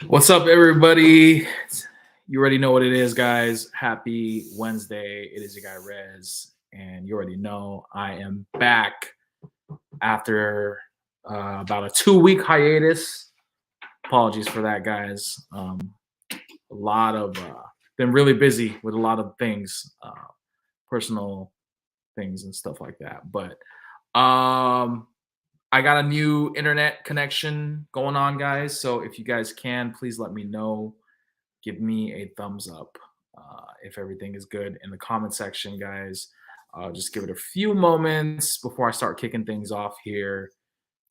What's up, everybody? You already know what it is, guys. Happy Wednesday. It is your guy Rez, and you already know I am back after about a 2-week hiatus. Apologies for that, guys. A lot of been really busy with a lot of things, personal things and stuff like that. But I got a new internet connection going on, guys. So if you guys can, please let me know. Give me a thumbs up if everything is good in the comment section, guys. Just give it a few moments before I start kicking things off here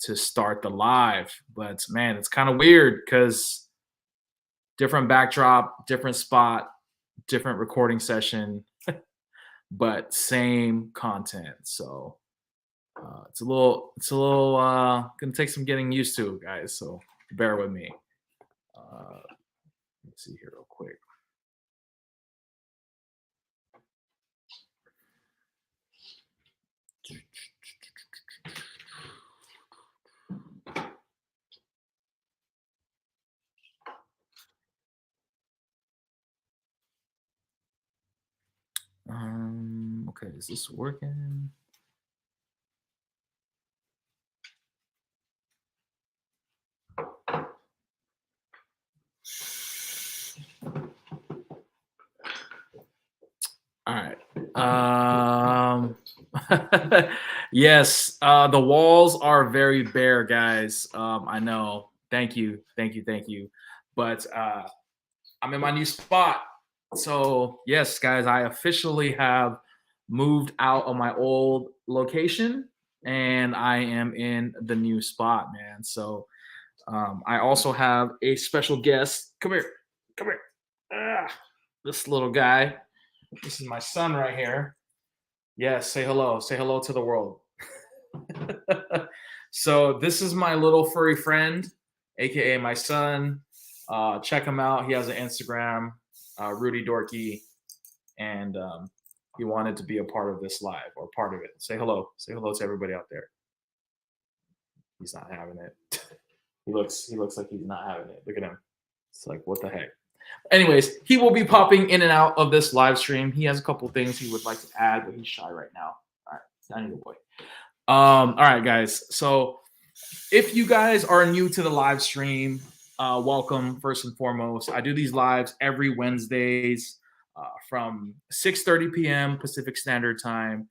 to start the live. But man, it's kind of weird because different backdrop, different spot, different recording session, but same content. So it's a little gonna take some getting used to, guys. So bear with me. Let's see here real quick. Okay, is this working? All right. Yes, the walls are very bare, guys. I know. Thank you. But I'm in my new spot. So, yes, guys, I officially have moved out of my old location and I am in the new spot, man. So, I also have a special guest. Come here. Come here. This little guy. This is my son right here. Yes, say hello. Say hello to the world. So this is my little furry friend, aka my son. Check him out. He has an Instagram, Rudy Dorky, and he wanted to be a part of this live or part of it. Say hello. Say hello to everybody out there. He's not having it. He looks like he's not having it. Look at him. It's like, what the heck? Anyways, he will be popping in and out of this live stream. He has a couple things he would like to add, but he's shy right now. All right, tiny little boy. All right, guys. So if you guys are new to the live stream, welcome first and foremost. I do these lives every Wednesdays from 6:30 p.m. Pacific Standard Time,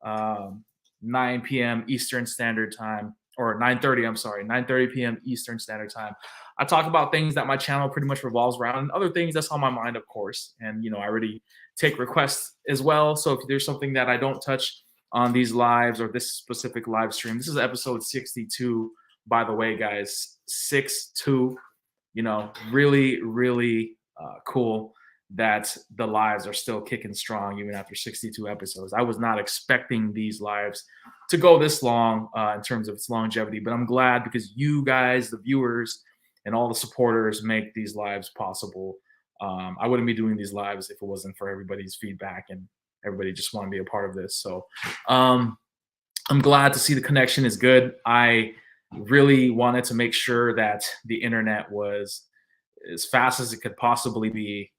9 p.m. Eastern Standard Time, or 9:30. I'm sorry, 9:30 p.m. Eastern Standard Time. I talk about things that my channel pretty much revolves around, and other things that's on my mind, of course. And I already take requests as well. So if there's something that I don't touch on these lives or this specific live stream, this is episode 62, by the way, guys. 62. Really, really cool that the lives are still kicking strong even after 62 episodes. I was not expecting these lives to go this long in terms of its longevity, but I'm glad because you guys, the viewers, and all the supporters make these lives possible. I wouldn't be doing these lives if it wasn't for everybody's feedback and everybody just want to be a part of this. So I'm glad to see the connection is good. I really wanted to make sure that the internet was as fast as it could possibly be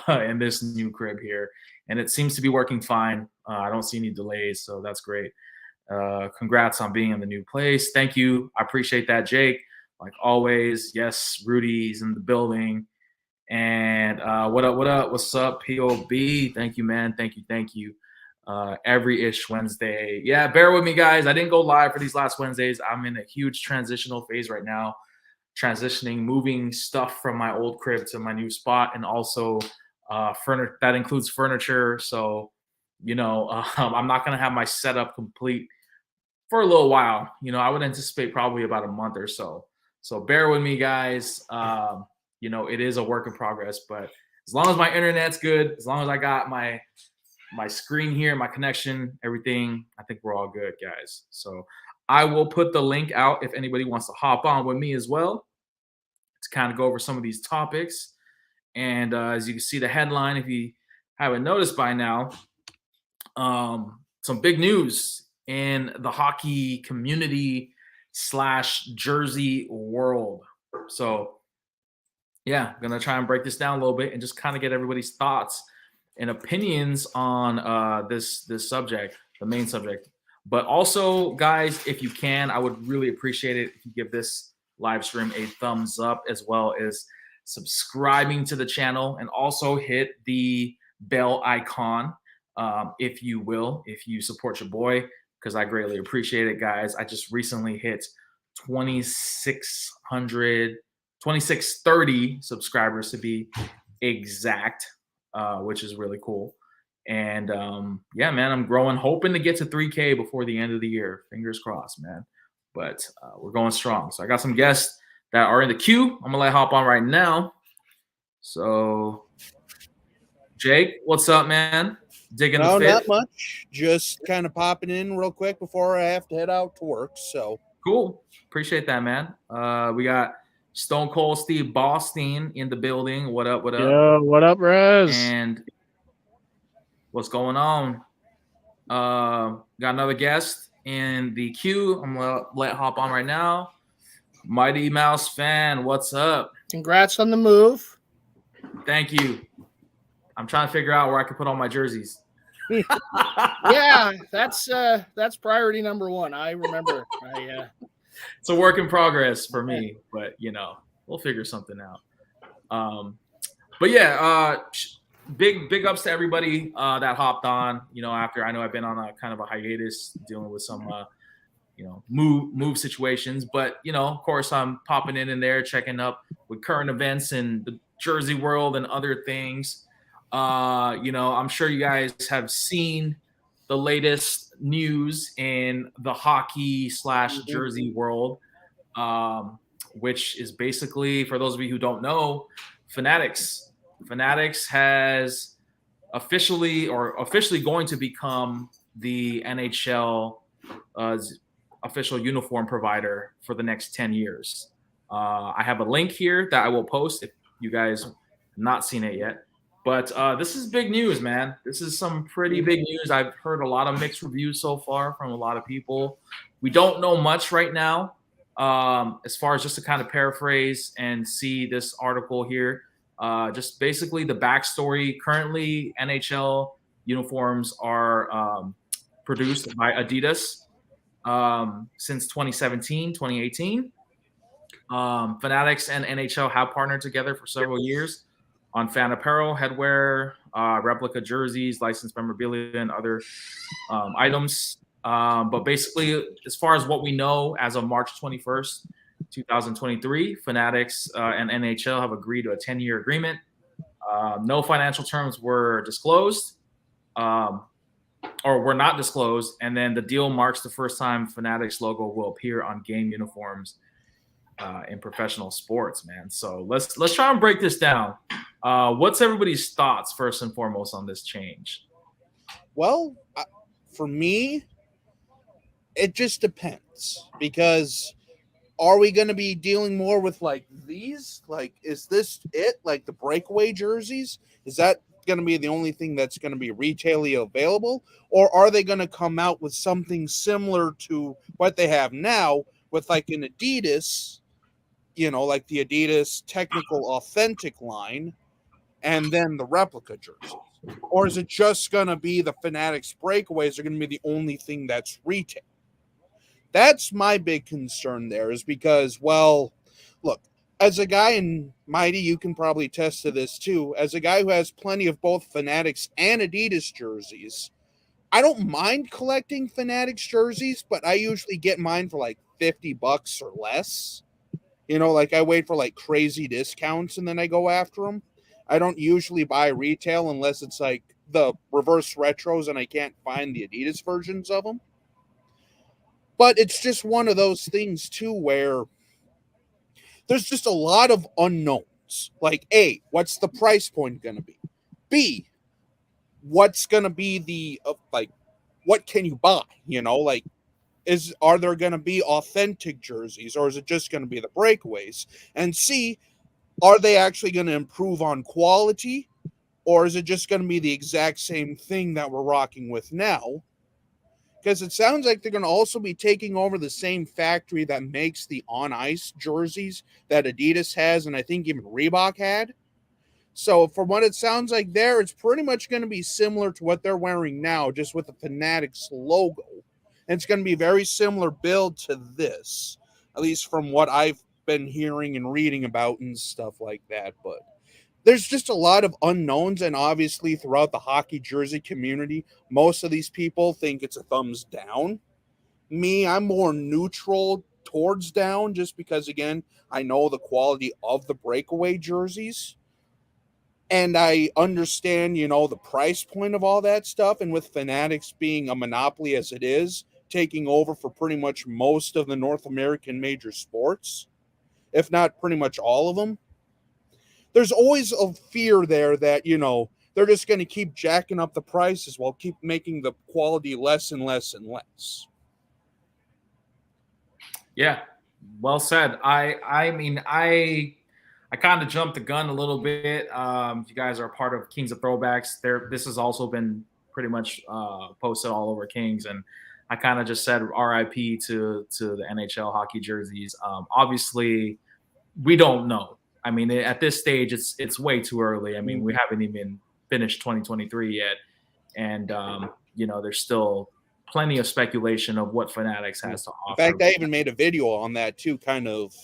in this new crib here. And it seems to be working fine. I don't see any delays, so that's great. Congrats on being in the new place. Thank you. I appreciate that, Jake. Like always, yes, Rudy's in the building. And what up? What's up, POB? Thank you, man. Thank you. Every ish Wednesday. Yeah, bear with me, guys. I didn't go live for these last Wednesdays. I'm in a huge transitional phase right now, moving stuff from my old crib to my new spot, and also that includes furniture. So, I'm not gonna have my setup complete for a little while. I would anticipate probably about a month or so. So bear with me, guys. It is a work in progress, but as long as my internet's good, as long as I got my screen here, my connection, everything, I think we're all good, guys. So I will put the link out if anybody wants to hop on with me as well to kind of go over some of these topics. And as you can see the headline, if you haven't noticed by now, some big news in the hockey community / jersey world. So yeah, gonna try and break this down a little bit and just kind of get everybody's thoughts and opinions on this subject, the main subject. But also, guys, if you can, I would really appreciate it if you give this live stream a thumbs up, as well as subscribing to the channel, and also hit the bell icon, if you will, if you support your boy, because I greatly appreciate it, guys. I just recently hit 2,600 2630 subscribers to be exact, which is really cool. And yeah, man, I'm growing, hoping to get to 3K before the end of the year. Fingers crossed, man. But we're going strong. So I got some guests that are in the queue. I'm gonna let hop on right now. So, Jake, what's up, man? Digging No, the not fit. much. Just kind of popping in real quick before I have to head out to work. So Cool. Appreciate that, man. We got Stone Cold Steve Boston in the building. What up? What up? Yo, what up, Rez? And what's going on? Got another guest in the queue. I'm gonna let hop on right now. Mighty Mouse fan, what's up? Congrats on the move. Thank you. I'm trying to figure out where I can put all my jerseys. Yeah, that's priority number one. I remember. It's a work in progress for me, but you know, we'll figure something out. But yeah, big ups to everybody that hopped on. You know, after I know I've been on a kind of a hiatus dealing with some you know, move situations, but you know, of course, I'm popping in there, checking up with current events in the Jersey world and other things. You know, I'm sure you guys have seen the latest news in the hockey / Jersey world, which is basically, for those of you who don't know, Fanatics. Fanatics has officially going to become the NHL official uniform provider for the next 10 years. I have a link here that I will post if you guys have not seen it yet. But this is big news, man. This is some pretty big news. I've heard a lot of mixed reviews so far from a lot of people. We don't know much right now, as far as just to kind of paraphrase and see this article here. Just basically the backstory. Currently, NHL uniforms are produced by Adidas since 2017, 2018. Fanatics and NHL have partnered together for several years on fan apparel, headwear, replica jerseys, licensed memorabilia, and other items. But basically, as far as what we know, as of March 21st, 2023, Fanatics and NHL have agreed to a 10-year agreement. No financial terms were disclosed, or were not disclosed, and then the deal marks the first time Fanatics logo will appear on game uniforms in professional sports, man. So let's try and break this down. What's everybody's thoughts first and foremost on this change? well, for me, it just depends, because are we going to be dealing more with like these? Like, is this it? Like the breakaway jerseys? Is that going to be the only thing that's going to be retailly available? Or are they going to come out with something similar to what they have now with like an Adidas, you know, like the Adidas Technical Authentic line, and then the replica jerseys? Or is it just going to be the Fanatics breakaways are going to be the only thing that's retail? That's my big concern there, is because, well, look, as a guy, and Mighty, you can probably attest to this too, as a guy who has plenty of both Fanatics and Adidas jerseys, I don't mind collecting Fanatics jerseys, but I usually get mine for like $50 or less. You know, like I wait for like crazy discounts and then I go after them. I don't usually buy retail unless it's like the reverse retros and I can't find the Adidas versions of them. But it's just one of those things too where there's just a lot of unknowns. Like, A, what's the price point going to be? B, what's going to be the like, what can you buy? You know, like, are there going to be authentic jerseys, or is it just going to be the breakaways? And C, are they actually going to improve on quality, or is it just going to be the exact same thing that we're rocking with now? because it sounds like they're going to also be taking over the same factory that makes the on-ice jerseys that Adidas has, and I think even Reebok had. So from what it sounds like there, it's pretty much going to be similar to what they're wearing now, just with the Fanatics logo. And it's going to be very similar build to this, at least from what I've been hearing and reading about and stuff like that. But there's just a lot of unknowns, and obviously throughout the hockey jersey community, most of these people think it's a thumbs down. Me, I'm more neutral towards down, just because, again, I know the quality of the breakaway jerseys. And I understand, the price point of all that stuff. And with Fanatics being a monopoly as it is, taking over for pretty much most of the North American major sports, if not pretty much all of them, there's always a fear there that, they're just going to keep jacking up the prices while keep making the quality less and less and less. Yeah, well said. I mean, I kind of jumped the gun a little bit. You guys are part of Kings of Throwbacks. This has also been pretty much posted all over Kings, and I kind of just said RIP to the NHL hockey jerseys. Obviously, we don't know. I mean, at this stage, it's way too early. I mean, we haven't even finished 2023 yet, and there's still plenty of speculation of what Fanatics has to offer. In fact, I even made a video on that too, kind of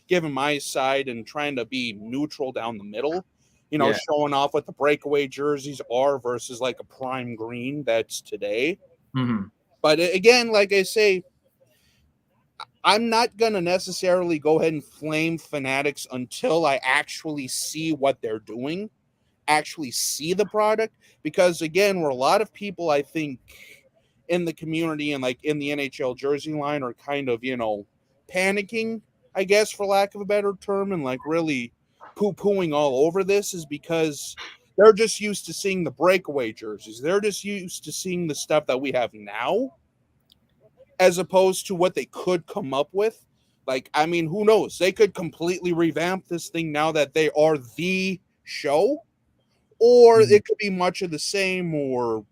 giving my side and trying to be neutral down the middle, showing off what the breakaway jerseys are versus like a prime green that's today. Mm-hmm. But again, like I say, I'm not going to necessarily go ahead and flame Fanatics until I actually see what they're doing, actually see the product. Because again, where a lot of people, I think, in the community and like in the NHL jersey line are kind of, panicking, I guess, for lack of a better term, and like really poo-pooing all over this, is because they're just used to seeing the breakaway jerseys. They're just used to seeing the stuff that we have now, as opposed to what they could come up with. Like, I mean, who knows? They could completely revamp this thing now that they are the show, or it could be much of the same or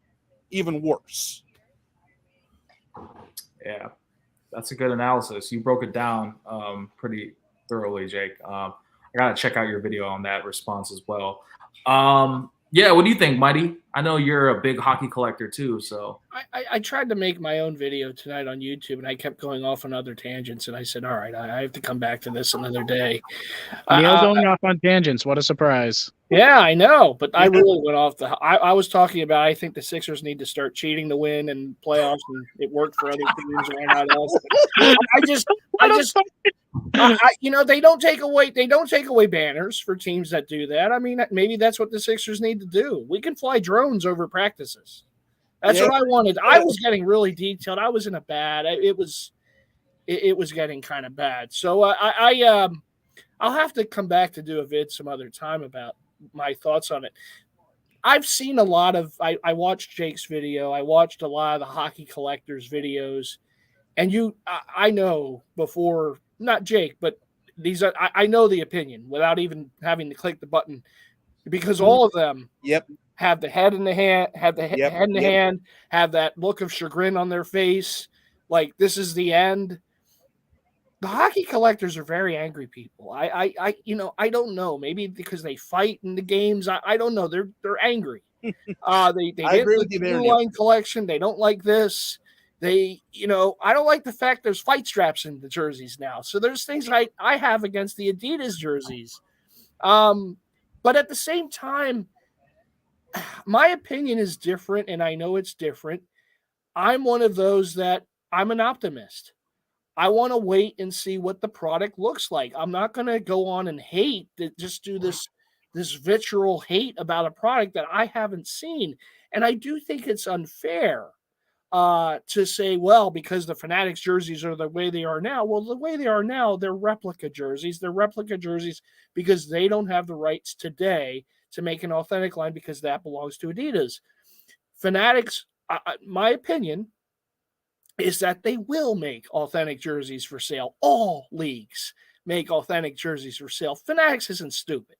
even worse. Yeah, that's a good analysis. You broke it down pretty thoroughly, Jake. I got to check out your video on that response as well. Yeah, what do you think, Mighty? I know you're a big hockey collector too, so. I tried to make my own video tonight on YouTube, and I kept going off on other tangents, and I said, all right, I have to come back to this another day. Neil going off on tangents. What a surprise. Yeah, I know, but I really went off I was talking about, I think the Sixers need to start cheating to win and playoffs, and it worked for other teams. Why not us? They don't take away banners for teams that do that. I mean, maybe that's what the Sixers need to do. We can fly drones over practices. That's what I wanted. I was getting really detailed. I was in a bad. It was getting kind of bad. So I'll have to come back to do a vid some other time about my thoughts on it. I've seen a lot of. I watched Jake's video. I watched a lot of the hockey collectors' videos, and I know before. Not Jake, but these are. I know the opinion without even having to click the button, because all of them have the head in the hand, have that look of chagrin on their face, like this is the end. The hockey collectors are very angry people. I don't know. Maybe because they fight in the games. I don't know. They're angry. They didn't like the Blue Line collection. They don't like this. I don't like the fact there's fight straps in the jerseys now. So there's things I have against the Adidas jerseys. But at the same time, my opinion is different, and I know it's different. I'm one of those that I'm an optimist. I want to wait and see what the product looks like. I'm not going to go on and hate, just do this vitriol hate about a product that I haven't seen. And I do think it's unfair to say, well, because the Fanatics jerseys are the way they are now. Well, the way they are now, they're replica jerseys. They're replica jerseys because they don't have the rights today to make an authentic line, because that belongs to Adidas. Fanatics, my opinion, is that they will make authentic jerseys for sale. All leagues make authentic jerseys for sale. Fanatics isn't stupid.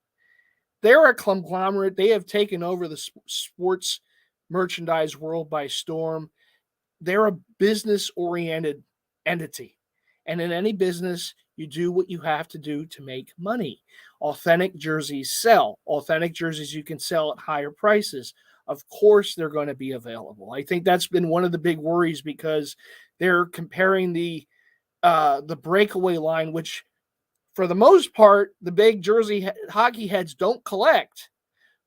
They're a conglomerate. They have taken over the sports merchandise world by storm. they're a business-oriented entity. And in any business, you do what you have to do to make money. Authentic jerseys sell. Authentic jerseys you can sell at higher prices. Of course, they're going to be available. I think that's been one of the big worries because they're comparing the breakaway line, which for the most part, the big jersey hockey heads don't collect,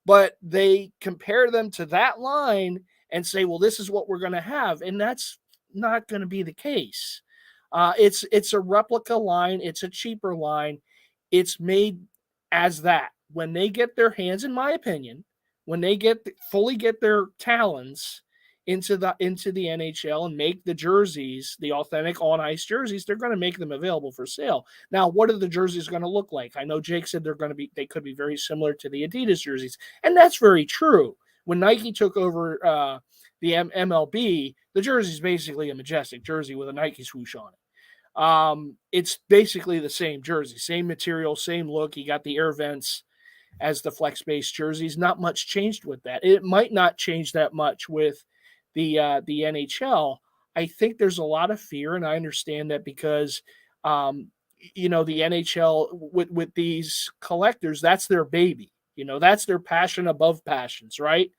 but they compare them to that line and say, well, this is what we're going to have. And that's not going to be the case. It's a replica line. It's a cheaper line. It's made as that. When they get their hands, in my opinion, when they fully get their talons into the NHL and make the jerseys, the authentic on ice jerseys, they're going to make them available for sale. Now, what are the jerseys going to look like? I know Jake said they could be very similar to the Adidas jerseys, and that's very true. When Nike took over the MLB, the jersey is basically a majestic jersey with a Nike swoosh on it. It's basically the same jersey, same material, same look. You got the air vents as the flex-based jerseys. Not much changed with that. It might not change that much with the NHL. I think there's a lot of fear, and I understand that because the NHL with these collectors, that's their baby. That's their passion above passions, right?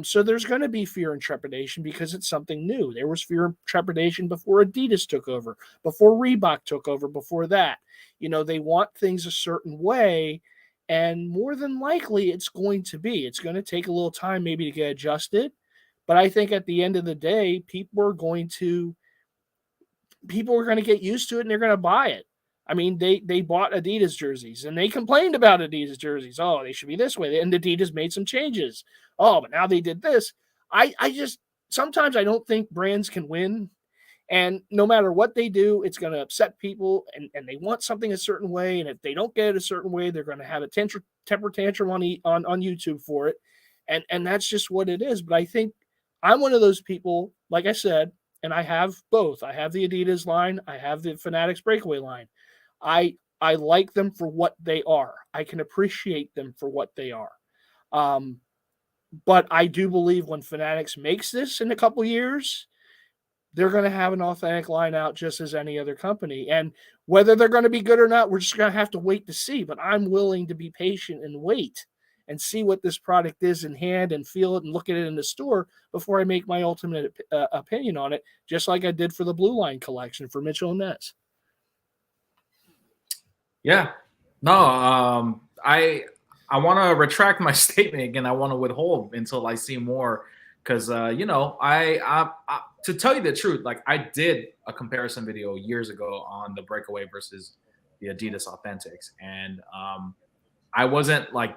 So there's going to be fear and trepidation because it's something new. There was fear and trepidation before Adidas took over, before Reebok took over, before that. They want things a certain way, and more than likely it's going to take a little time maybe to get adjusted. But I think at the end of the day, people are going to get used to it and they're going to buy it. I mean, they bought Adidas jerseys and they complained about Adidas jerseys. Oh, they should be this way. And Adidas made some changes. Oh, but now they did this. Sometimes I don't think brands can win. And no matter what they do, it's going to upset people and they want something a certain way. And if they don't get it a certain way, they're going to have a temper tantrum on YouTube for it. And that's just what it is. But I think I'm one of those people, like I said, and I have both. I have the Adidas line. I have the Fanatics breakaway line. I like them for what they are. I can appreciate them for what they are. But I do believe when Fanatics makes this in a couple years, they're going to have an authentic line out just as any other company. And whether they're going to be good or not, we're just going to have to wait to see. But I'm willing to be patient and wait and see what this product is in hand and feel it and look at it in the store before I make my ultimate opinion on it, just like I did for the Blue Line collection for Mitchell and Ness. Yeah. No, I want to retract my statement again. I want to withhold until I see more because, I to tell you the truth, like I did a comparison video years ago on the breakaway versus the Adidas Authentics. And I wasn't like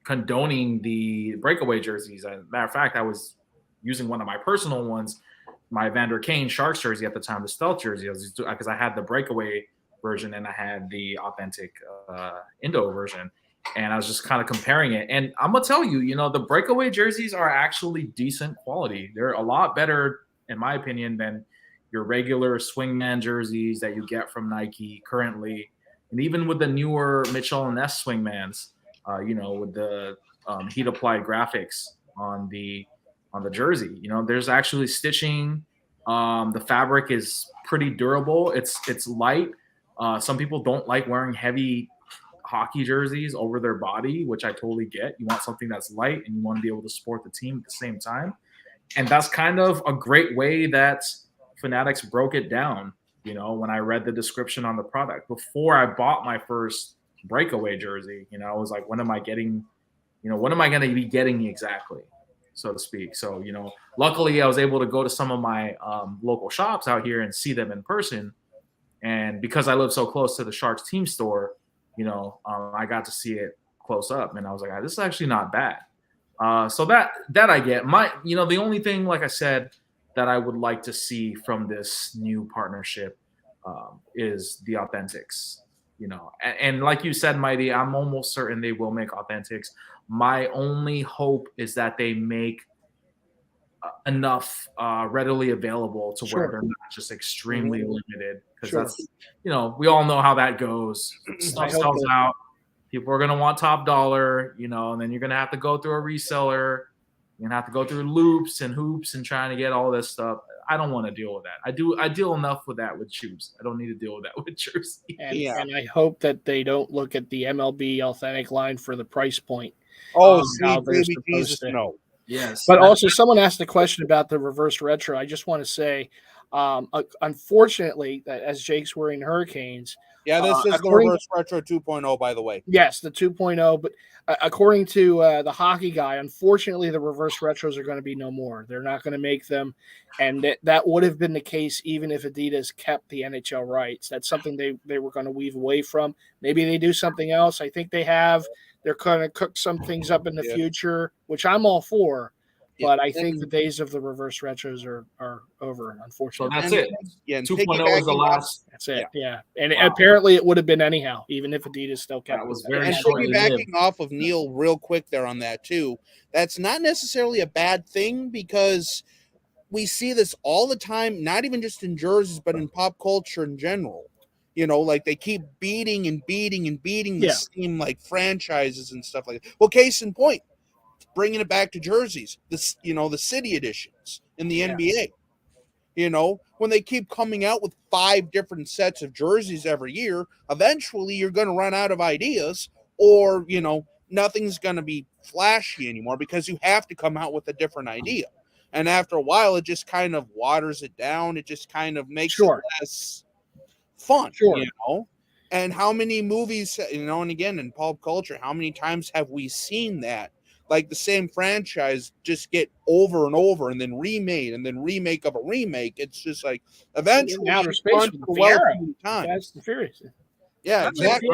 condoning the breakaway jerseys. As a matter of fact, I was using one of my personal ones, my Vander Kane Sharks jersey at the time, the stealth jersey, because I had the breakaway version and I had the authentic Indo version. And I was just kind of comparing it. And I'm going to tell you, the breakaway jerseys are actually decent quality. They're a lot better, in my opinion, than your regular swingman jerseys that you get from Nike currently. And even with the newer Mitchell and Ness swingmans, with the heat applied graphics on the jersey, there's actually stitching. The fabric is pretty durable. It's light. Some people don't like wearing heavy hockey jerseys over their body, which I totally get. You want something that's light and you want to be able to support the team at the same time. And that's kind of a great way that Fanatics broke it down, when I read the description on the product. Before I bought my first breakaway jersey, I was like, what am I getting? What am I going to be getting exactly, so to speak? So, luckily I was able to go to some of my local shops out here and see them in person. And because I live so close to the Sharks team store, I got to see it close up, and I was like, this is actually not bad. So that I get. The only thing, like I said, that I would like to see from this new partnership is the Authentics. And like you said, Mighty, I'm almost certain they will make Authentics. My only hope is that they make enough readily available to where they're not just extremely limited, because that's we all know how that goes. Stuff sells out, people are going to want top dollar, and then you're going to have to go through a reseller, you're going to have to go through loops and hoops and trying to get all this stuff. I don't want to deal with that. I deal enough with that with shoes. I don't need to deal with that with jersey. And I hope that they don't look at the MLB authentic line for the price point. Oh, How sweet they're baby supposed Jesus, to. no. Yes. But also, someone asked a question about the reverse retro. I just want to say, unfortunately, that as Jake's wearing Hurricanes, Yeah, this is the according- reverse retro 2.0, by the way. yes, the 2.0. But according to the hockey guy, unfortunately, the reverse retros are going to be no more. They're not going to make them, and that would have been the case even if Adidas kept the NHL rights. That's something they were going to weave away from. Maybe they do something else. I think they have. They're going to cook some things up in the future, which I'm all for. But I think the days of the reverse retros are over, So unfortunately. that's it. Yeah, and 2.0 is the last. That's it. Yeah. And apparently it would have been anyhow, even if Adidas still kept That was it. very And shortly lived. piggybacking off of Neil real quick there on that too, that's not necessarily a bad thing because we see this all the time, not even just in jerseys, but in pop culture in general. You know, like they keep beating the same like franchises and stuff like that. Well, case in point, bringing it back to jerseys, the city editions in the NBA. You know, when they keep coming out with 5 different sets of jerseys every year, eventually you're going to run out of ideas, or, you know, nothing's going to be flashy anymore because you have to come out with a different idea. And after a while, it just kind of waters it down. It just kind of makes it less fun, you know? And how many movies, you know, and again, in pop culture, how many times have we seen that? Like the same franchise just get over and over and then remade and then remake of a remake. It's just like eventually outer space with the Fast and Furious. Yeah, exactly.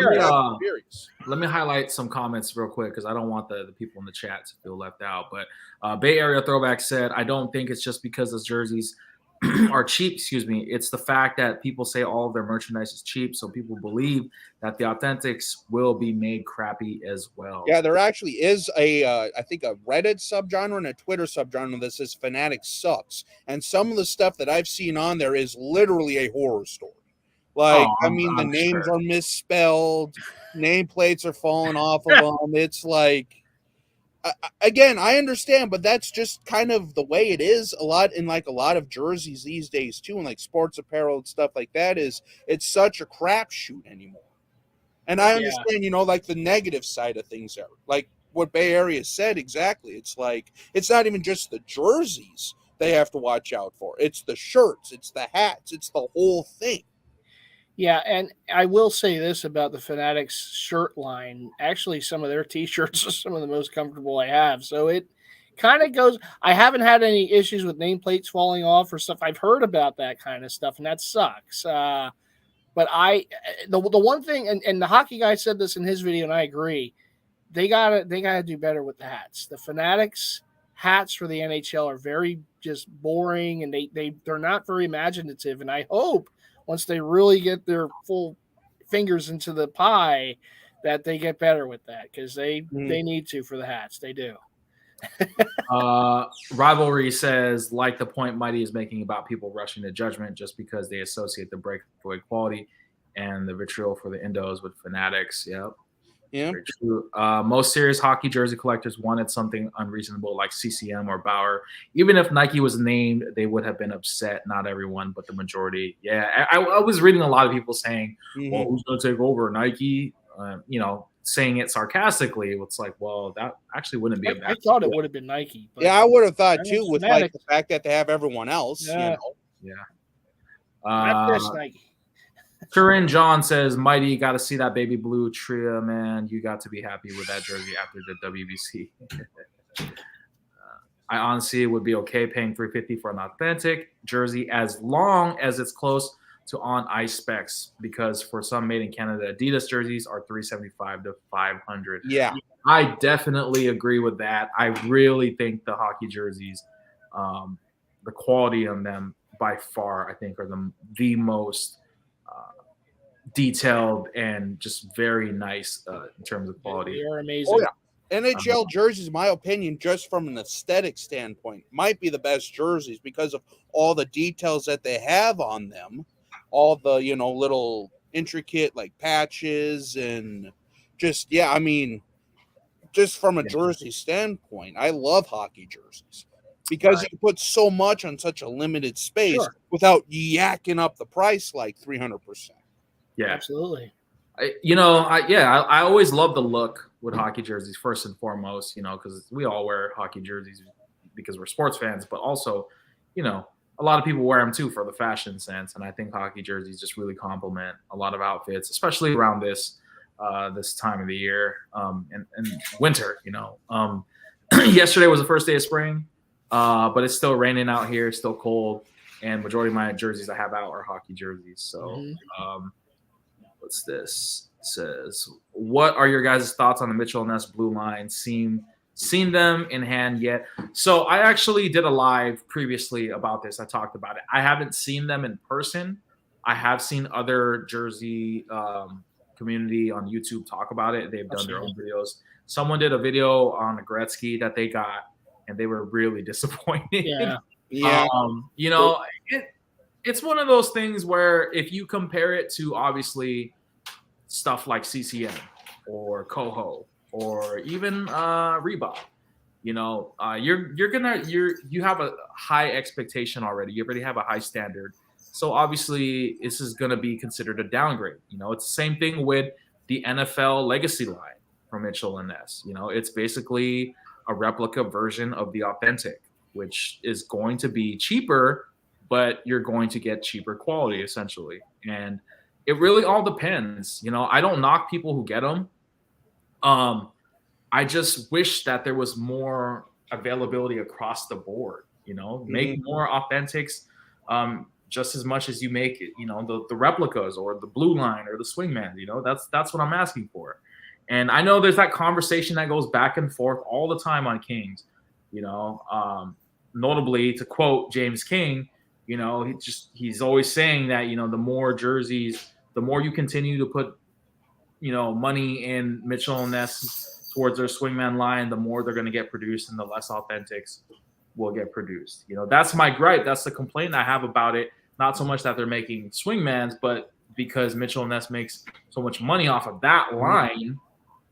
Let me highlight some comments real quick because I don't want the people in the chat to feel left out. But Bay Area Throwback said, I don't think it's just because those jerseys are cheap, it's the fact that people say all of their merchandise is cheap, so people believe that the Authentics will be made crappy as well. Yeah, there actually is I think a Reddit subgenre and a Twitter subgenre that says Fanatics sucks, and some of the stuff that I've seen on there is literally a horror story. Like, the names are misspelled, nameplates are falling off of them. It's like, again, I understand, but that's just kind of the way it is a lot of jerseys these days too, and like sports apparel and stuff like that. It's such a crapshoot anymore. And I understand, you know, like the negative side of things are like what Bay Area said exactly. It's like it's not even just the jerseys they have to watch out for. It's the shirts, it's the hats, it's the whole thing. Yeah, and I will say this about the Fanatics shirt line. Actually, some of their T-shirts are some of the most comfortable I have. So it kind of goes. I haven't had any issues with nameplates falling off or stuff. I've heard about that kind of stuff, and that sucks. But the one thing, and the hockey guy said this in his video, and I agree. They gotta do better with the hats. The Fanatics hats for the NHL are very just boring, and they're not very imaginative. And I hope once they really get their full fingers into the pie, that they get better with that because they need to for the hats. They do. Rivalry says, like the point Mighty is making about people rushing to judgment just because they associate the breakaway quality and the vitriol for the Indos with Fanatics. Yep. Yeah. Most serious hockey jersey collectors wanted something unreasonable like CCM or Bauer. Even if Nike was named, they would have been upset. Not everyone, but the majority. Yeah, I was reading a lot of people saying, well, who's going to take over? Nike? You know, saying it sarcastically. It's like, well, that actually wouldn't be a bad I thought it would have been Nike. But yeah, I would have thought too with like the fact that they have everyone else. Yeah. You know? Yeah. Not this Nike. Corinne John says, Mighty, you got to see that baby blue trio, man. You got to be happy with that jersey after the WBC. I honestly would be okay paying $350 for an authentic jersey as long as it's close to on ice specs, because for some made in Canada Adidas jerseys are $375 to $500. Yeah, I definitely agree with that. I really think the hockey jerseys, the quality of them by far, I think are the most detailed and just very nice in terms of quality. They are amazing. Oh, yeah. NHL jerseys, in my opinion, just from an aesthetic standpoint, might be the best jerseys because of all the details that they have on them, all the, you know, little intricate like patches and just, I mean, just from a jersey standpoint, I love hockey jerseys. because Right. you put so much on such a limited space Sure. without yakking up the price like 300%. Yeah. Absolutely. I always love the look with hockey jerseys first and foremost, because we all wear hockey jerseys because we're sports fans, but also, a lot of people wear them too for the fashion sense. And I think hockey jerseys just really complement a lot of outfits, especially around this time of the year, and winter. Yesterday was the first day of spring, but it's still raining out here, it's still cold, and majority of my jerseys I have out are hockey jerseys. So. What's this? It says, what are your guys' thoughts on the Mitchell & Ness blue line? Seen them in hand yet? So I actually did a live previously about this. I talked about it. I haven't seen them in person. I have seen other jersey community on YouTube talk about it. They've done their own videos. Someone did a video on a Gretzky that they got, and they were really disappointed. Yeah. It's one of those things where if you compare it to obviously stuff like CCM or Coho or even Reebok, you have a high expectation already. You already have a high standard. So obviously this is gonna be considered a downgrade. It's the same thing with the NFL legacy line from Mitchell & Ness. It's basically a replica version of the authentic, which is going to be cheaper, but you're going to get cheaper quality essentially. And it really all depends. I don't knock people who get them. I just wish that there was more availability across the board, make more authentics, just as much as you make it, the replicas or the blue line or the swingman, that's what I'm asking for. And I know there's that conversation that goes back and forth all the time on Kings, notably to quote James King, he's always saying that, the more jerseys, the more you continue to put, money in Mitchell & Ness towards their swingman line, the more they're going to get produced and the less authentics will get produced. That's my gripe. That's the complaint I have about it. Not so much that they're making swingmans, but because Mitchell & Ness makes so much money off of that line,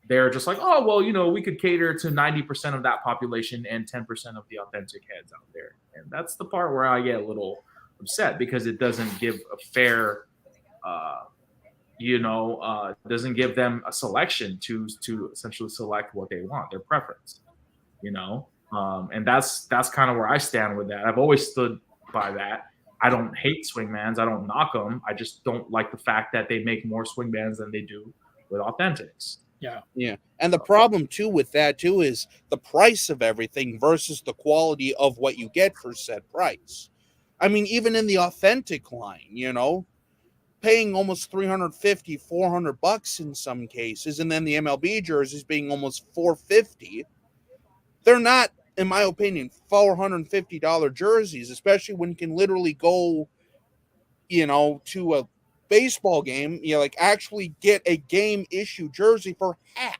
they're just like, oh, well, we could cater to 90% of that population and 10% of the authentic heads out there. And that's the part where I get a little upset because it doesn't give a fair, doesn't give them a selection to essentially select what they want, their preference, and that's kind of where I stand with that. I've always stood by that. I don't hate swingmans. I don't knock them. I just don't like the fact that they make more swingmans than they do with authentics. Yeah. And the problem too with that too is the price of everything versus the quality of what you get for said price. I mean, even in the authentic line, paying almost $350, $400 in some cases, and then the MLB jerseys being almost $450. They're not, in my opinion, $450 jerseys, especially when you can literally go, to a baseball game, actually get a game issue jersey for half.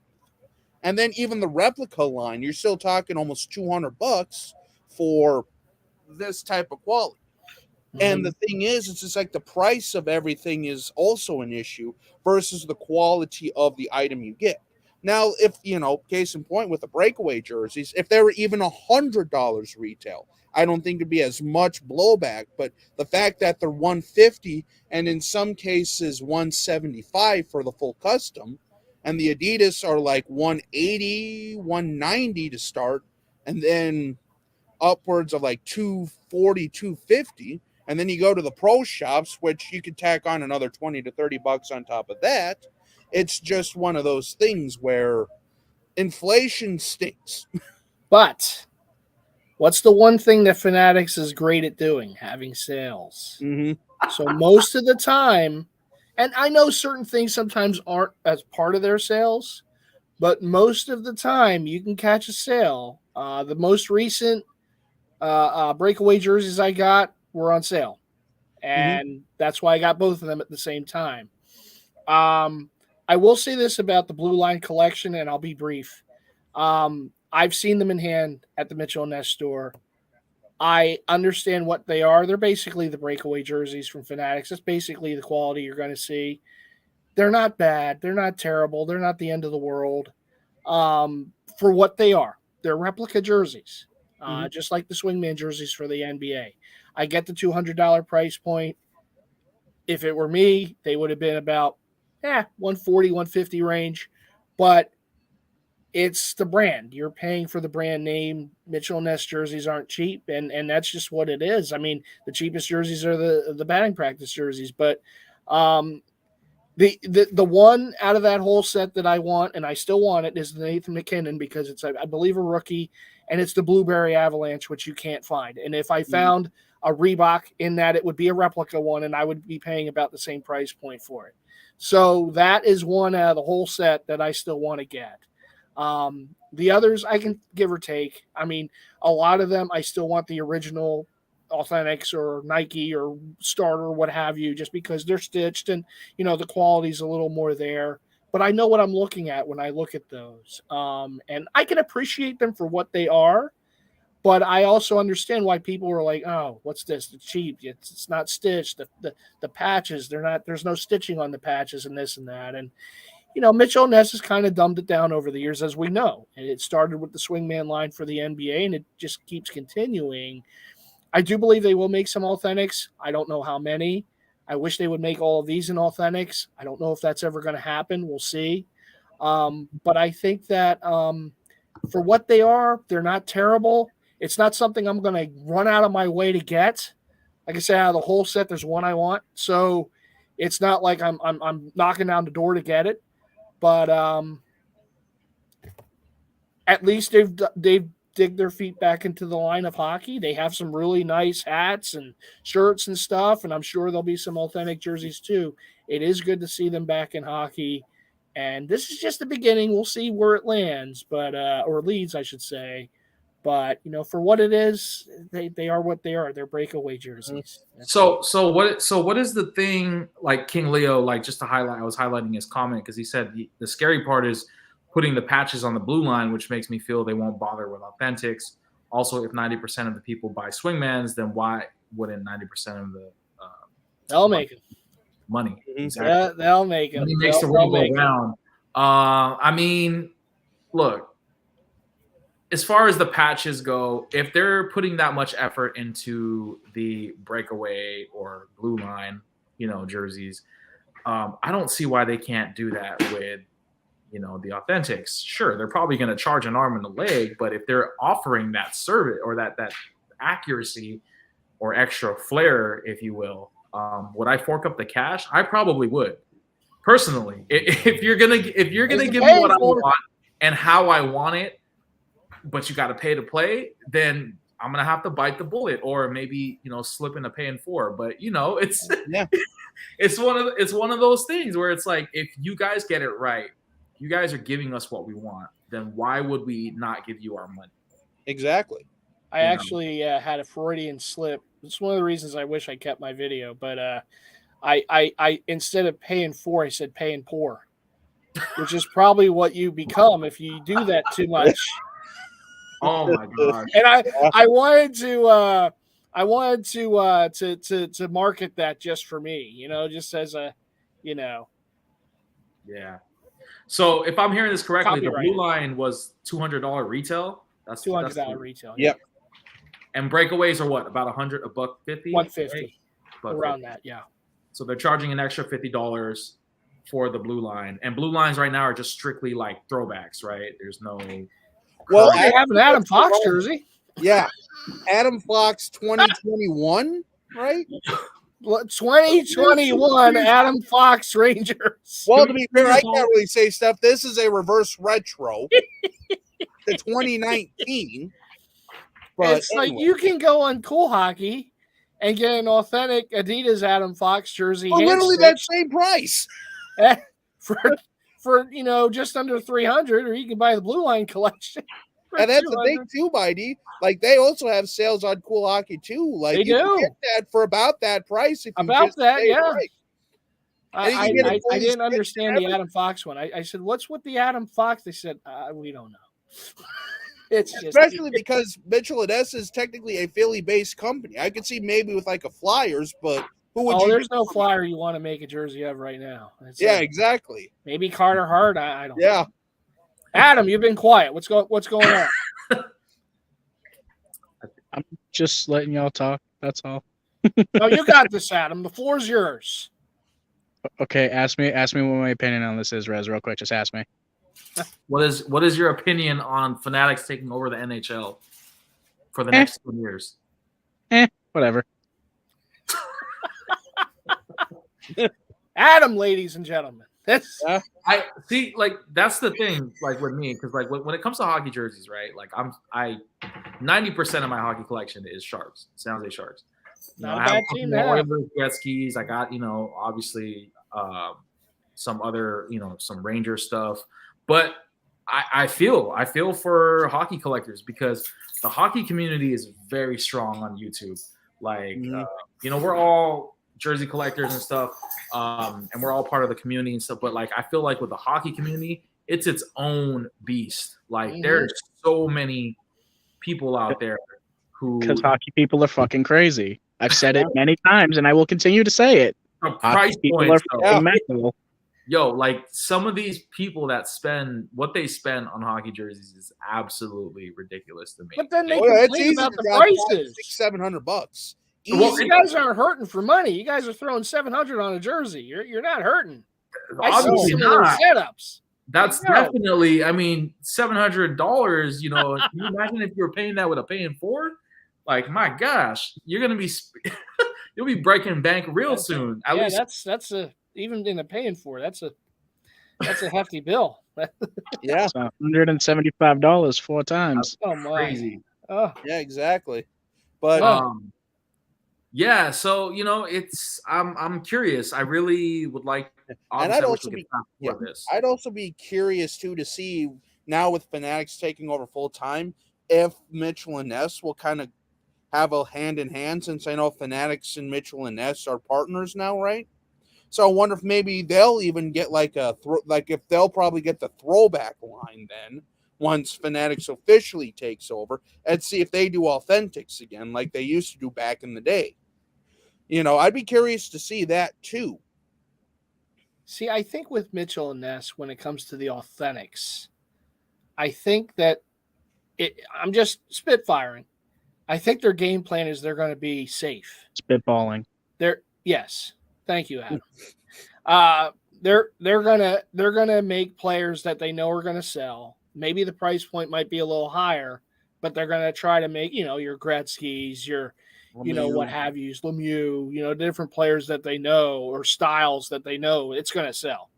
And then even the replica line, you're still talking almost $200 for this type of quality. And the thing is, it's just like the price of everything is also an issue versus the quality of the item you get. Now, if, case in point with the breakaway jerseys, if they were even $100 retail, I don't think it'd be as much blowback. But the fact that they're $150 and in some cases $175 for the full custom, and the Adidas are like $180, $190 to start, and then upwards of like $240, $250. And then you go to the pro shops, which you could tack on another $20 to $30 on top of that. It's just one of those things where inflation stinks. But what's the one thing that Fanatics is great at doing? Having sales. So most of the time, and I know certain things sometimes aren't as part of their sales, but most of the time you can catch a sale. The most recent breakaway jerseys I got were on sale, and that's why I got both of them at the same time. I will say this about the Blue Line collection, and I'll be brief. I've seen them in hand at the Mitchell & Ness store. I understand what they are. They're basically the breakaway jerseys from Fanatics. That's basically the quality you're going to see. They're not bad. They're not terrible. They're not the end of the world for what they are. They're replica jerseys. just like the swingman jerseys for the NBA. I get the $200 price point. If it were me, they would have been about 140, 150 range. But it's the brand. You're paying for the brand name. Mitchell & Ness jerseys aren't cheap, and that's just what it is. I mean, the cheapest jerseys are the batting practice jerseys. But the one out of that whole set that I want, and I still want it, is the Nathan McKinnon, because it's, I believe, a rookie, and it's the Blueberry Avalanche, which you can't find. And if I found a Reebok in that, it would be a replica one, and I would be paying about the same price point for it. So that is one out of the whole set that I still want to get. The others I can give or take. I mean, a lot of them I still want the original Authentics or Nike or Starter, what have you, just because they're stitched and, the quality's a little more there. But I know what I'm looking at when I look at those. And I can appreciate them for what they are. But I also understand why people are like, oh, what's this? It's cheap. It's not stitched. The patches, there's no stitching on the patches and this and that. And, Mitchell & Ness has kind of dumbed it down over the years, as we know. And it started with the swingman line for the NBA, and it just keeps continuing. I do believe they will make some Authentics. I don't know how many. I wish they would make all of these in Authentics. I don't know if that's ever going to happen. We'll see. But I think that for what they are, they're not terrible. It's not something I'm going to run out of my way to get. Like I said, out of the whole set, there's one I want. So it's not like I'm knocking down the door to get it. But at least they've dig their feet back into the line of hockey. They have some really nice hats and shirts and stuff, and I'm sure there'll be some authentic jerseys too. It is good to see them back in hockey. And this is just the beginning. We'll see where it lands, but or leads, I should say. But for what it is, they are what they are. They're breakaway jerseys. So what is the thing, like King Leo, like, just to highlight, I was highlighting his comment because he said the scary part is putting the patches on the blue line, which makes me feel they won't bother with Authentics. Also, if 90% of the people buy swingmans, then why wouldn't 90% of the they'll make it money? Exactly. Yeah, they'll make it. Money makes the world go round. I mean, look, as far as the patches go, if they're putting that much effort into the breakaway or blue line, jerseys, I don't see why they can't do that with, the Authentics. Sure, they're probably going to charge an arm and a leg, but if they're offering that service or that accuracy or extra flair, if you will, would I fork up the cash? I probably would, personally. If you're gonna give me what I want and how I want it, but you got to pay to play, then I'm gonna have to bite the bullet, or maybe slip into paying for. But it's it's one of those things where it's like, if you guys get it right, you guys are giving us what we want, then why would we not give you our money? Exactly. I actually had a Freudian slip. It's one of the reasons I wish I kept my video, but I instead of paying for, I said paying poor, which is probably what you become if you do that too much. Oh my gosh! And I wanted to market that just for me, just as a, Yeah. So if I'm hearing this correctly, the blue line was $200 retail. That's $200 retail. Yep. And breakaways are what, about $150? $150, around that. Yeah. So they're charging an extra $50 for the blue line, and blue lines right now are just strictly like throwbacks, right? There's no. Well, they have an Adam Fox jersey. Yeah, Adam Fox 2021, right? 2021 Adam Fox Rangers. Well, to be fair, I can't really say stuff. This is a reverse retro to 2019. But it's like you can go on Cool Hockey and get an authentic Adidas Adam Fox jersey. For literally that same price. For just under $300, or you can buy the Blue Line collection. And that's the thing too, Bitey. Like, they also have sales on Cool Hockey too. Like, they do. Can get that for about that price. If you about that, yeah. Right. I didn't understand the Adam Fox one. I said, "What's with the Adam Fox?" They said, "We don't know." It's especially because Mitchell & Ness is technically a Philly-based company. I could see maybe with like a Flyers, but who would? There's no Flyer you want to make a jersey of right now. Exactly. Maybe Carter Hart. I don't. Yeah. know. Adam, you've been quiet. What's going on? Just letting y'all talk. That's all. No, you got this, Adam. The floor's yours. Okay, ask me what my opinion on this is, Rez, real quick. Just ask me. What is your opinion on Fanatics taking over the NHL for the next 2 years? Whatever. Adam, ladies and gentlemen. I see, like that's the thing, like with me, because like when it comes to hockey jerseys, right? Like I 90% of my hockey collection is Sharks, San Jose Sharks. Not a I have bad a team couple to more have. Oilers, Gretzky's. I got obviously some other some Ranger stuff, but I feel for hockey collectors because the hockey community is very strong on YouTube. Like we're all jersey collectors and stuff, and we're all part of the community and stuff. But like, I feel like with the hockey community, it's its own beast. Like there's so many people out there who because hockey people are fucking crazy. I've said it many times, and I will continue to say it. the Hockey price people points. are fucking mental. Yo, like some of these people that spend what they spend on hockey jerseys is absolutely ridiculous to me. But then they it's complain easy about to the drop prices. $600-700. Well, you guys aren't hurting for money. You guys are throwing $700 on a jersey. You're not hurting. I see Obviously some of those not. setups. That's definitely. I mean, $700. Can you imagine if you were paying that with a pay in four? Like, my gosh, you're gonna be you'll be breaking bank real soon. At least that's a even in the paying for that's a hefty bill. Yeah, It's $175 4 times. Oh my, crazy. Oh. Yeah, exactly. But yeah, so it's I'm curious. I really would like. And I'd also this. I'd also be curious too to see now with Fanatics taking over full time if Mitchell and Ness will kind of have a hand in hand, since I know Fanatics and Mitchell and Ness are partners now, right? So I wonder if maybe they'll even get like if they'll probably get the throwback line then once Fanatics officially takes over, and see if they do Authentics again like they used to do back in the day. I'd be curious to see that too. See, I think with Mitchell and Ness, when it comes to the Authentics, I think that I'm just spitfiring. I think their game plan is they're going to be safe. Spitballing. Yes. Thank you, Adam. They're gonna make players that they know are going to sell. Maybe the price point might be a little higher, but they're going to try to make your Gretzky's, your Lemieux. what have you, Lemieux, different players that they know or styles that they know. It's going to sell.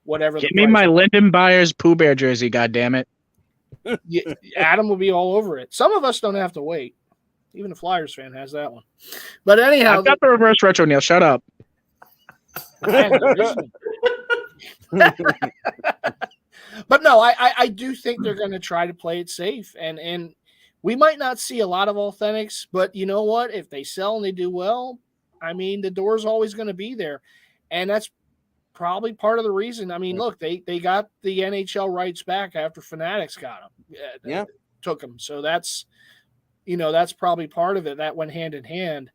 Whatever. Give me my Lyndon Byers Pooh Bear jersey. God damn it. Adam will be all over it. Some of us don't have to wait. Even a Flyers fan has that one. But anyhow, I've got the reverse retro, Neil. Shut up. But no, I do think they're going to try to play it safe, and we might not see a lot of Authentics, but you know what? If they sell and they do well, I mean, the door's always going to be there, and that's probably part of the reason. I mean, look, they got the NHL rights back after Fanatics got them. Took them, so that's probably part of it. That went hand in hand.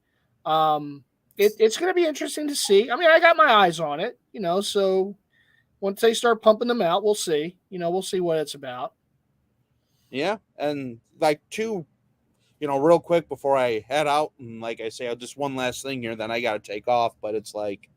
It's going to be interesting to see. I mean, I got my eyes on it, so once they start pumping them out, we'll see. We'll see what it's about. Yeah, and like real quick before I head out, and like I say, I'll just one last thing here, then I got to take off. But it's like,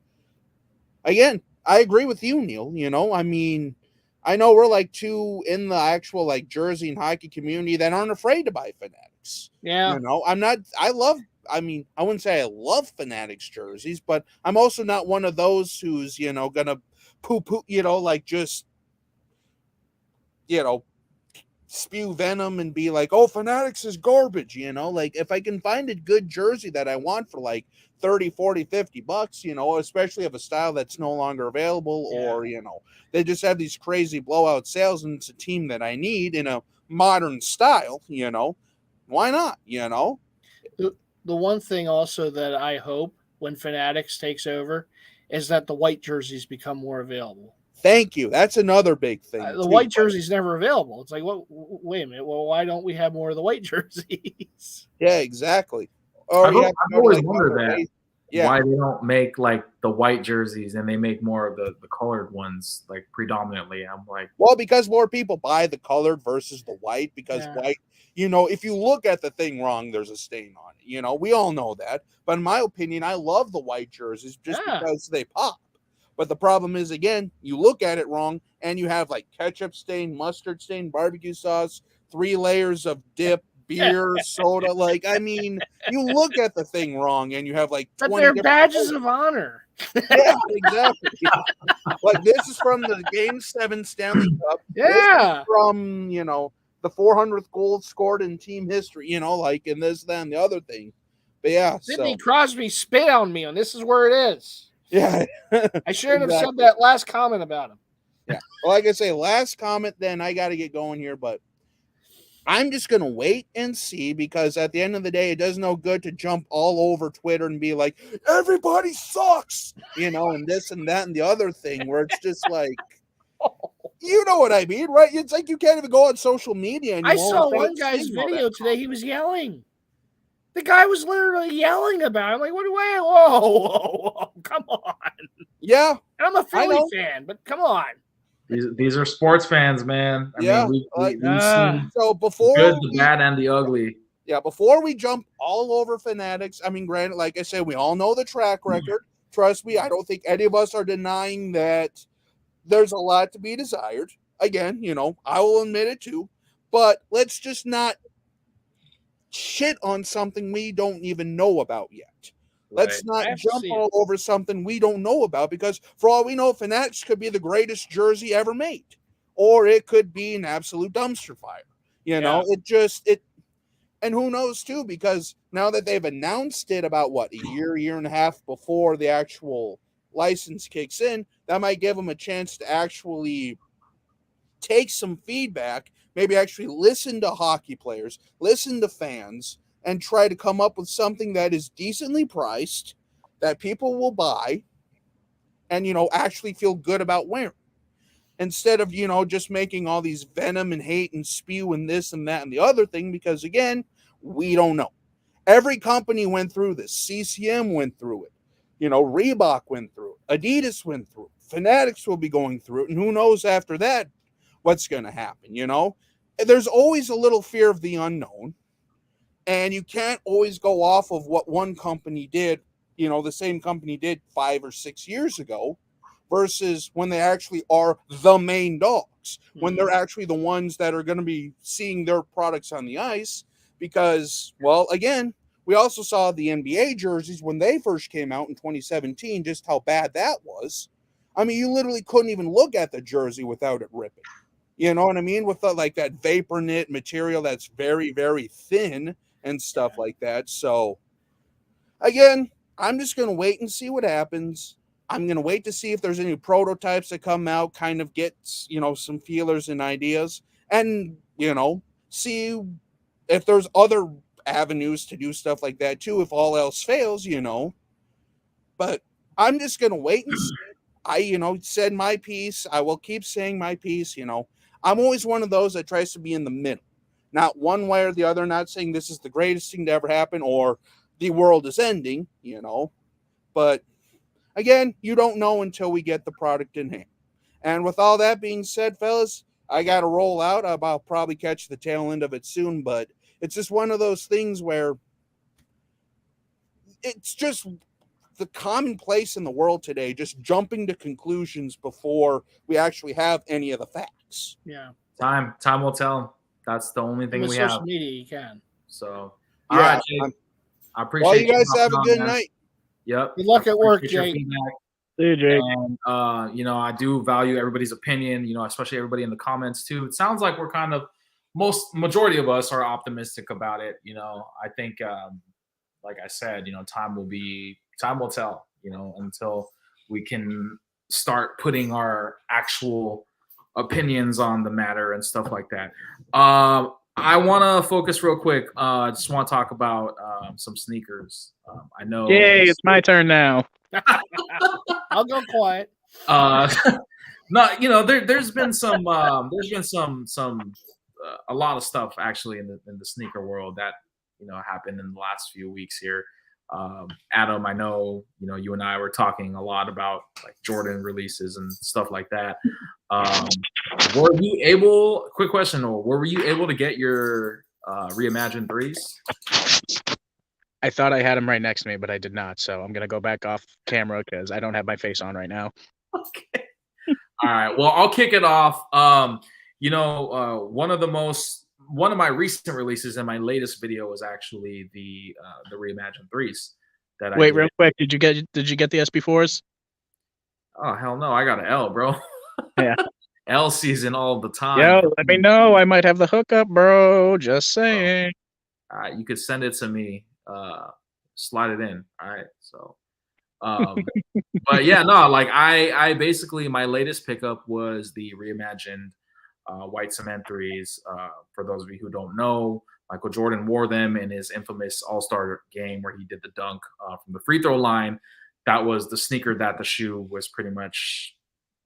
again, I agree with you, Neil. I mean, I know we're like two in the actual like jersey and hockey community that aren't afraid to buy Fanatics. Yeah, I'm not. I wouldn't say I love Fanatics jerseys, but I'm also not one of those who's gonna poo-poo, like just spew venom and be like, oh, Fanatics is garbage, like if I can find a good jersey that I want for like 30, 40, 50 bucks, especially of a style that's no longer available, or they just have these crazy blowout sales and it's a team that I need in a modern style, why not? The one thing also that I hope when Fanatics takes over is that the white jerseys become more available. Thank you. That's another big thing. The white jersey's never available. It's like, well, wait a minute. Well, why don't we have more of the white jerseys? Yeah, exactly. Or I've always wondered that. Yeah. why they don't make like the white jerseys and they make more of the colored ones like predominantly. I'm like, Well, because more people buy the colored versus the white, because white, if you look at the thing wrong, there's a stain on it. We all know that. But in my opinion, I love the white jerseys just because they pop. But the problem is, again, you look at it wrong and you have like ketchup stain, mustard stain, barbecue sauce, 3 layers of dip, beer, soda. Like, I mean, you look at the thing wrong and you have like 20 But they're different badges colors. of honor. Yeah, exactly. Like, this is from the Game 7 Stanley Cup. This is from, the 400th goal scored in team history, like, and this, that, and the other thing. But yeah, Sidney Crosby spit on me, and this is where it is. Yeah. I shouldn't have said that last comment about him. Yeah. Well, like I say, last comment, then I got to get going here, but I'm just going to wait and see, because at the end of the day, it does no good to jump all over Twitter and be like, everybody sucks, and this and that and the other thing, where it's just like, you know what I mean, right? It's like you can't even go on social media anymore. I saw one guy's video today. He was yelling. The guy was literally yelling about it. I'm like, what do I? Whoa, come on. Yeah. And I'm a Philly fan, but come on. These are sports fans, man. I mean, we've seen so before good, the bad, and the ugly. Yeah, before we jump all over Fanatics, I mean, granted, like I said, we all know the track record. Trust me, I don't think any of us are denying that there's a lot to be desired. Again, I will admit it too. But let's just not shit on something we don't even know about yet. Let's not jump all over something we don't know about, because for all we know, Fanatics could be the greatest jersey ever made, or it could be an absolute dumpster fire. And who knows too, because now that they've announced it about a year and a half before the actual license kicks in, that might give them a chance to actually take some feedback, maybe actually listen to hockey players, listen to fans, and try to come up with something that is decently priced, that people will buy, and, actually feel good about wearing. Instead of, just making all these venom and hate and spew and this and that and the other thing, because, again, we don't know. Every company went through this. CCM went through it. Reebok went through it. Adidas went through it. Fanatics will be going through it. And who knows after that what's going to happen, There's always a little fear of the unknown. And you can't always go off of what one company did, the same company did 5 or 6 years ago, versus when they actually are the main dogs, when they're actually the ones that are going to be seeing their products on the ice. Because, well, again, we also saw the NBA jerseys when they first came out in 2017, just how bad that was. I mean, you literally couldn't even look at the jersey without it ripping. You know what I mean? With that vapor knit material that's very, very thin and stuff like that. So, again, I'm just going to wait and see what happens. I'm going to wait to see if there's any prototypes that come out, kind of get, some feelers and ideas, and, see if there's other avenues to do stuff like that too, if all else fails, But I'm just going to wait and see. I, said my piece. I will keep saying my piece, I'm always one of those that tries to be in the middle. Not one way or the other, not saying this is the greatest thing to ever happen or the world is ending, But, again, you don't know until we get the product in hand. And with all that being said, fellas, I got to roll out. I'll probably catch the tail end of it soon, but it's just one of those things where it's just the commonplace in the world today, just jumping to conclusions before we actually have any of the facts. Yeah. Time will tell. That's the only thing we have. Social media, you can. So, all right, Jake. I appreciate well, you guys have a good night. Yep. Good luck at work, Jake. See you, Jake. And, I do value everybody's opinion, especially everybody in the comments too. It sounds like we're kind of, majority of us are optimistic about it. I think, like I said, time will tell, until we can start putting our actual opinions on the matter and stuff like that. I want to focus real quick. I just want to talk about some sneakers. I know. Yay, it's my turn now. I'll go quiet. No, there's been some a lot of stuff actually in the sneaker world that happened in the last few weeks here. Adam, I know, you and I were talking a lot about like Jordan releases and stuff like that. Were you able, quick question, were you able to get your reimagined threes? I thought I had him right next to me, but I did not. So I'm gonna go back off camera because I don't have my face on right now. Okay. All right. Well, I'll kick it off. One of my recent releases and my latest video was actually the reimagined threes that Wait, I did. real quick, did you get the SB4s? Oh hell no, I got an L, bro. Yeah. L season all the time. Yo, let me know. I might have the hookup, bro. Just saying. You could send it to me. Slide it in. All right. So, but yeah, no, like I basically, my latest pickup was the reimagined white cement threes. For those of you who don't know, Michael Jordan wore them in his infamous All-Star game where he did the dunk from the free throw line. That was the sneaker that the shoe was pretty much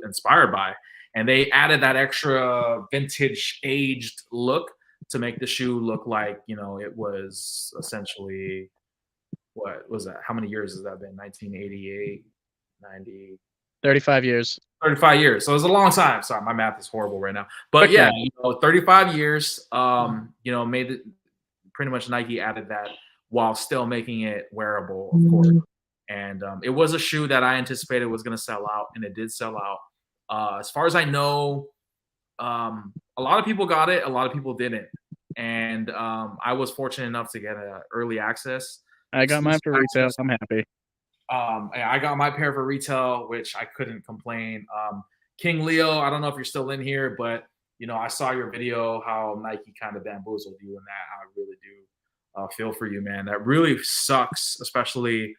inspired by. And they added that extra vintage aged look to make the shoe look like, it was essentially, what was that? How many years has that been? 1988, 90. 35 years. 35 years. So it was a long time. Sorry, my math is horrible right now. But yeah, 35 years, made it pretty much. Nike added that while still making it wearable, of course. And it was a shoe that I anticipated was going to sell out, and it did sell out. As far as I know, a lot of people got it, a lot of people didn't. And I was fortunate enough to get early access. I got mine for retail. I'm happy. I got my pair for retail, which I couldn't complain. King Leo, I don't know if you're still in here, but I saw your video how Nike kind of bamboozled you, and that I really do feel for you, man. That really sucks, especially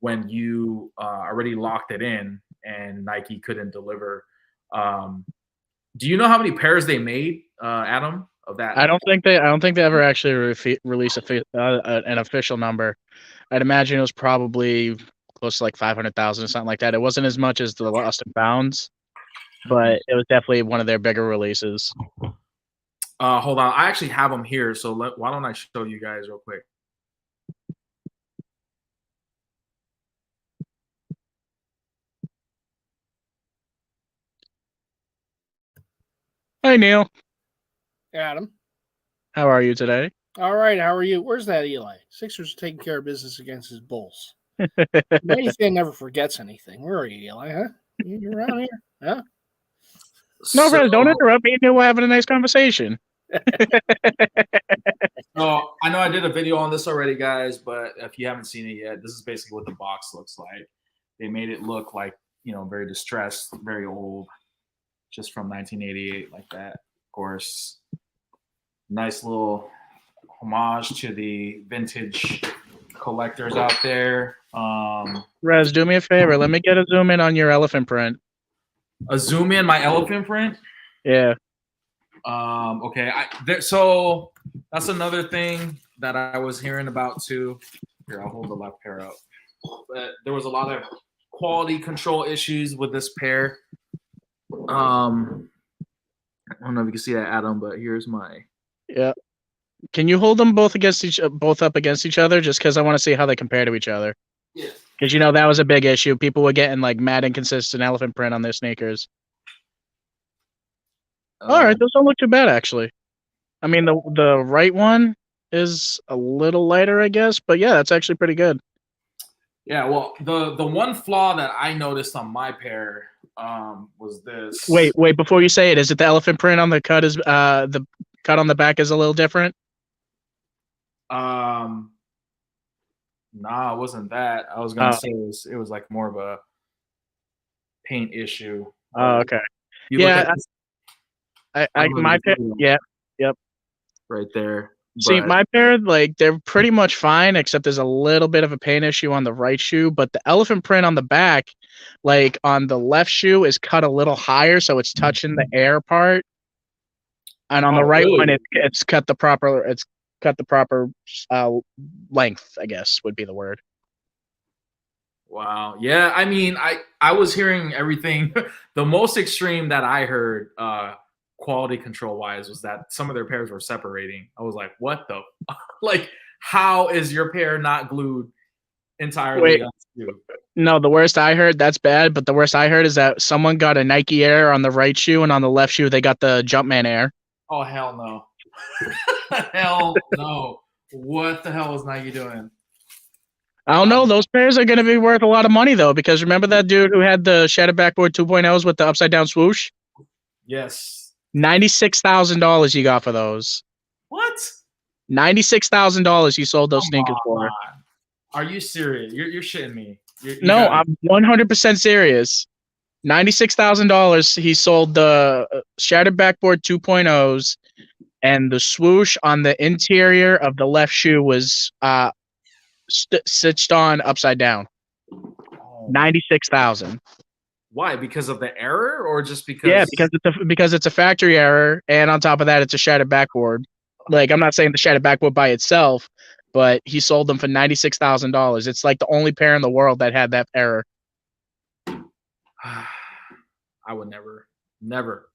when you already locked it in and Nike couldn't deliver. Do you know how many pairs they made, Adam, of that? I don't think they ever actually released an official number. I'd imagine it was probably close to like 500,000 or something like that. It wasn't as much as the Lost and Founds, but it was definitely one of their bigger releases. Hold on, I actually have them here, so why don't I show you guys real quick? Hi, Neil. Adam. How are you today? All right. How are you? Where's that Eli? Sixers are taking care of business against his Bulls. Manny fan never forgets anything. Where are you, Eli? Huh? You around here? Huh? No, brother, don't interrupt me. We're having a nice conversation. So I know I did a video on this already, guys, but if you haven't seen it yet, this is basically what the box looks like. They made it look like, very distressed, very old, just from 1988, like that. Of course, nice little homage to the vintage collectors out there. Rez, do me a favor. Let me get a zoom in on your elephant print. A zoom in my elephant print? Yeah. Okay. So that's another thing that I was hearing about too. Here, I'll hold the left pair up. But there was a lot of quality control issues with this pair. I don't know if you can see that, Adam, but here's my. Yeah. Can you hold them both up against each other? Just because I want to see how they compare to each other. Yeah. Because that was a big issue. People were getting like mad inconsistent elephant print on their sneakers. All right, those don't look too bad actually. I mean, the right one is a little lighter, I guess, but yeah, that's actually pretty good. Yeah, well, the one flaw that I noticed on my pair was this. Wait, before you say it, is it the elephant print on the cut? Is the cut on the back is a little different? Nah, it wasn't that. I was gonna say it was like more of a paint issue. Oh, okay. Yeah, my pair. Yeah, yep. Right there. See, my pair, like, they're pretty much fine, except there's a little bit of a paint issue on the right shoe. But the elephant print on the back, like on the left shoe, is cut a little higher, so it's touching the air part. And on the right one, it's cut the proper. It's cut the proper length, I guess would be the word. Wow. Yeah. I mean, I was hearing everything. The most extreme that I heard, quality control wise, was that some of their pairs were separating. I was like, what the? Like, how is your pair not glued entirely Wait. on shoe. No, the worst I heard, that's bad, but the worst I heard is that someone got a Nike Air on the right shoe, and on the left shoe, they got the Jumpman Air. Oh, hell no. Hell no. What the hell is Nike doing? I don't know. Those pairs are going to be worth a lot of money, though, because remember that dude who had the Shattered Backboard 2.0s with the upside-down swoosh? Yes. $96,000 he got for those. What? $96,000 he sold those sneakers for. On. Are you serious? You're shitting me. No, I'm 100% serious. $96,000 he sold the Shattered Backboard 2.0s, and the swoosh on the interior of the left shoe was stitched on upside down. Oh. 96,000. Why? Because of the error, or just because? Yeah, because it's a factory error, and on top of that, it's a shattered backboard. Like, I'm not saying the shattered backboard by itself, but he sold them for $96,000. It's like the only pair in the world that had that error. I would never.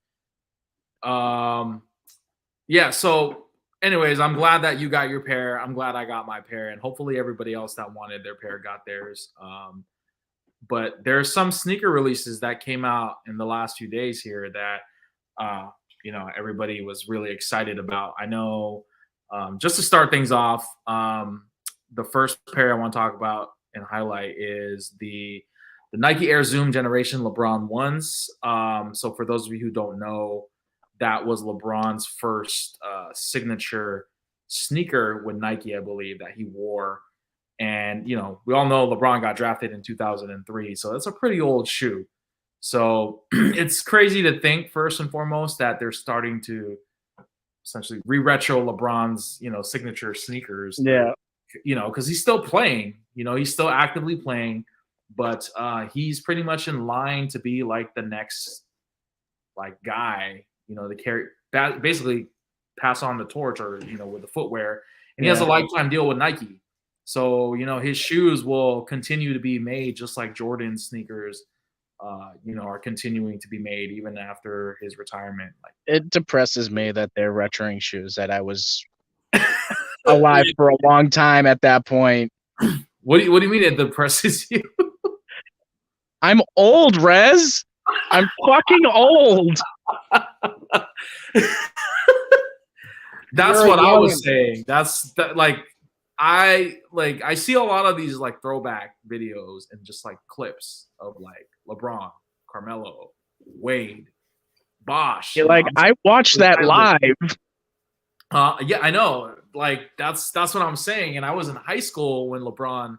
Yeah. So, anyways, I'm glad that you got your pair. I'm glad I got my pair, and hopefully everybody else that wanted their pair got theirs. But there's some sneaker releases that came out in the last few days here that everybody was really excited about. I know, just to start things off, the first pair I want to talk about and highlight is the Nike Air Zoom Generation LeBron 1s. So for those of you who don't know, that was LeBron's first signature sneaker with Nike, I believe, that he wore. And, we all know LeBron got drafted in 2003, so that's a pretty old shoe. So it's crazy to think, first and foremost, that they're starting to essentially re-retro LeBron's, signature sneakers. Yeah. Because he's still playing, he's still actively playing, but he's pretty much in line to be like the next guy, to carry, basically pass on the torch, or, with the footwear. And he has a lifetime deal with Nike. So, his shoes will continue to be made just like Jordan's sneakers, are continuing to be made even after his retirement. It depresses me that they're retroing shoes that I was alive for a long time at that point. What do you mean it depresses you? I'm old, Rez. I'm fucking old. That's what I was saying. I see a lot of these throwback videos and just clips of LeBron, Carmelo, Wade, Bosh. I watched that live. Yeah, I know. That's what I'm saying. And I was in high school when LeBron,